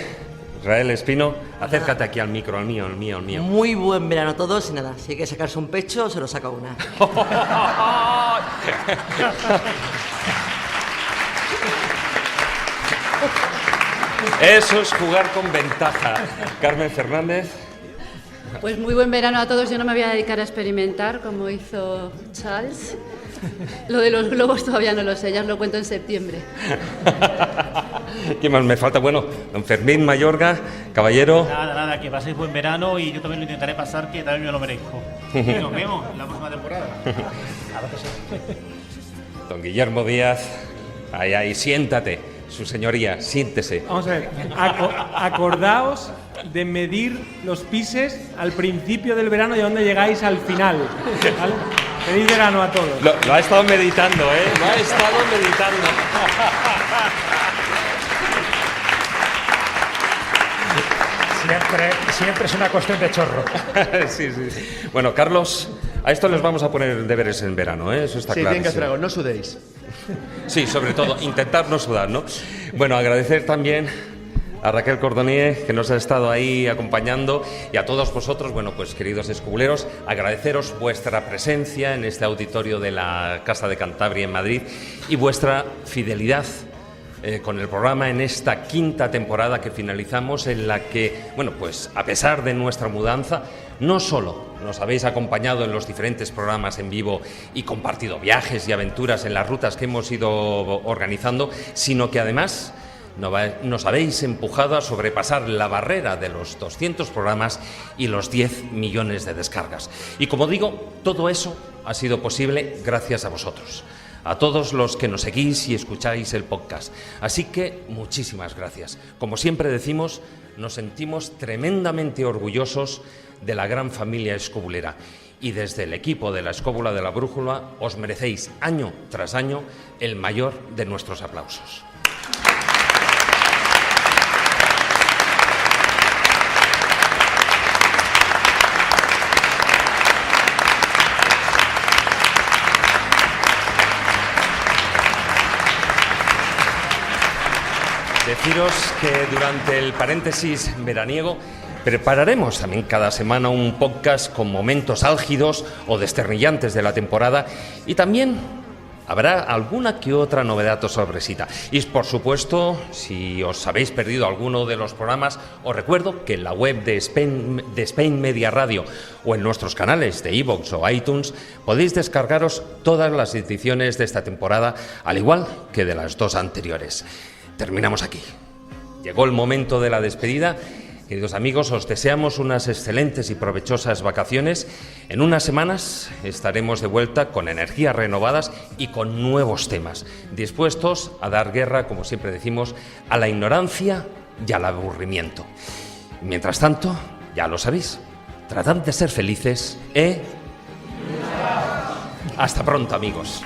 Speaker 2: Espino, acércate aquí al micro, al mío.
Speaker 3: Muy buen verano a todos y nada, si hay que sacarse un pecho, se lo saca una.
Speaker 2: Eso es jugar con ventaja. Carmen Fernández.
Speaker 10: Pues muy buen verano a todos. Yo no me voy a dedicar a experimentar como hizo Charles. Lo de los globos todavía no lo sé, ya os lo cuento en septiembre.
Speaker 2: ¿Qué más me falta? Bueno, don Fermín Mayorga, caballero.
Speaker 9: Nada, que paséis buen verano y yo también lo intentaré pasar, que también me lo merezco. Y nos vemos en la próxima temporada.
Speaker 2: Don Guillermo Díaz, ahí, siéntate, su señoría, siéntese.
Speaker 15: Vamos a ver, acordaos de medir los pises al principio del verano y a dónde llegáis al final, ¿vale? Feliz verano a todos.
Speaker 2: Lo ha estado meditando, ¿eh? Lo ha estado meditando.
Speaker 4: Siempre es una cuestión de chorro.
Speaker 2: Sí. Bueno, Carlos, a esto les vamos a poner deberes en verano, ¿eh? Eso está claro.
Speaker 5: Sí, tienen que hacer algo, no sudéis.
Speaker 2: Sí, sobre todo, intentar no sudar, ¿no? Bueno, agradecer también a Raquel Cordonier, que nos ha estado ahí acompañando, y a todos vosotros, bueno, pues queridos escobuleros, agradeceros vuestra presencia en este auditorio de la Casa de Cantabria en Madrid y vuestra fidelidad con el programa en esta quinta temporada que finalizamos, en la que, bueno, pues a pesar de nuestra mudanza, no solo nos habéis acompañado en los diferentes programas en vivo y compartido viajes y aventuras en las rutas que hemos ido organizando, sino que además nos habéis empujado a sobrepasar la barrera de los 200 programas y los 10 millones de descargas. Y como digo, todo eso ha sido posible gracias a vosotros, a todos los que nos seguís y escucháis el podcast. Así que muchísimas gracias. Como siempre decimos, nos sentimos tremendamente orgullosos de la gran familia escobulera. Y desde el equipo de la Escóbula de la Brújula os merecéis año tras año el mayor de nuestros aplausos. Deciros que durante el paréntesis veraniego prepararemos también cada semana un podcast con momentos álgidos o desternillantes de la temporada, y también habrá alguna que otra novedad o sorpresita. Y por supuesto, si os habéis perdido alguno de los programas, os recuerdo que en la web de Spain Media Radio o en nuestros canales de iVoox o iTunes podéis descargaros todas las ediciones de esta temporada, al igual que de las dos anteriores. Terminamos aquí. Llegó el momento de la despedida. Queridos amigos, os deseamos unas excelentes y provechosas vacaciones. En unas semanas estaremos de vuelta con energías renovadas y con nuevos temas, dispuestos a dar guerra, como siempre decimos, a la ignorancia y al aburrimiento. Mientras tanto, ya lo sabéis, tratad de ser felices, Hasta pronto, amigos.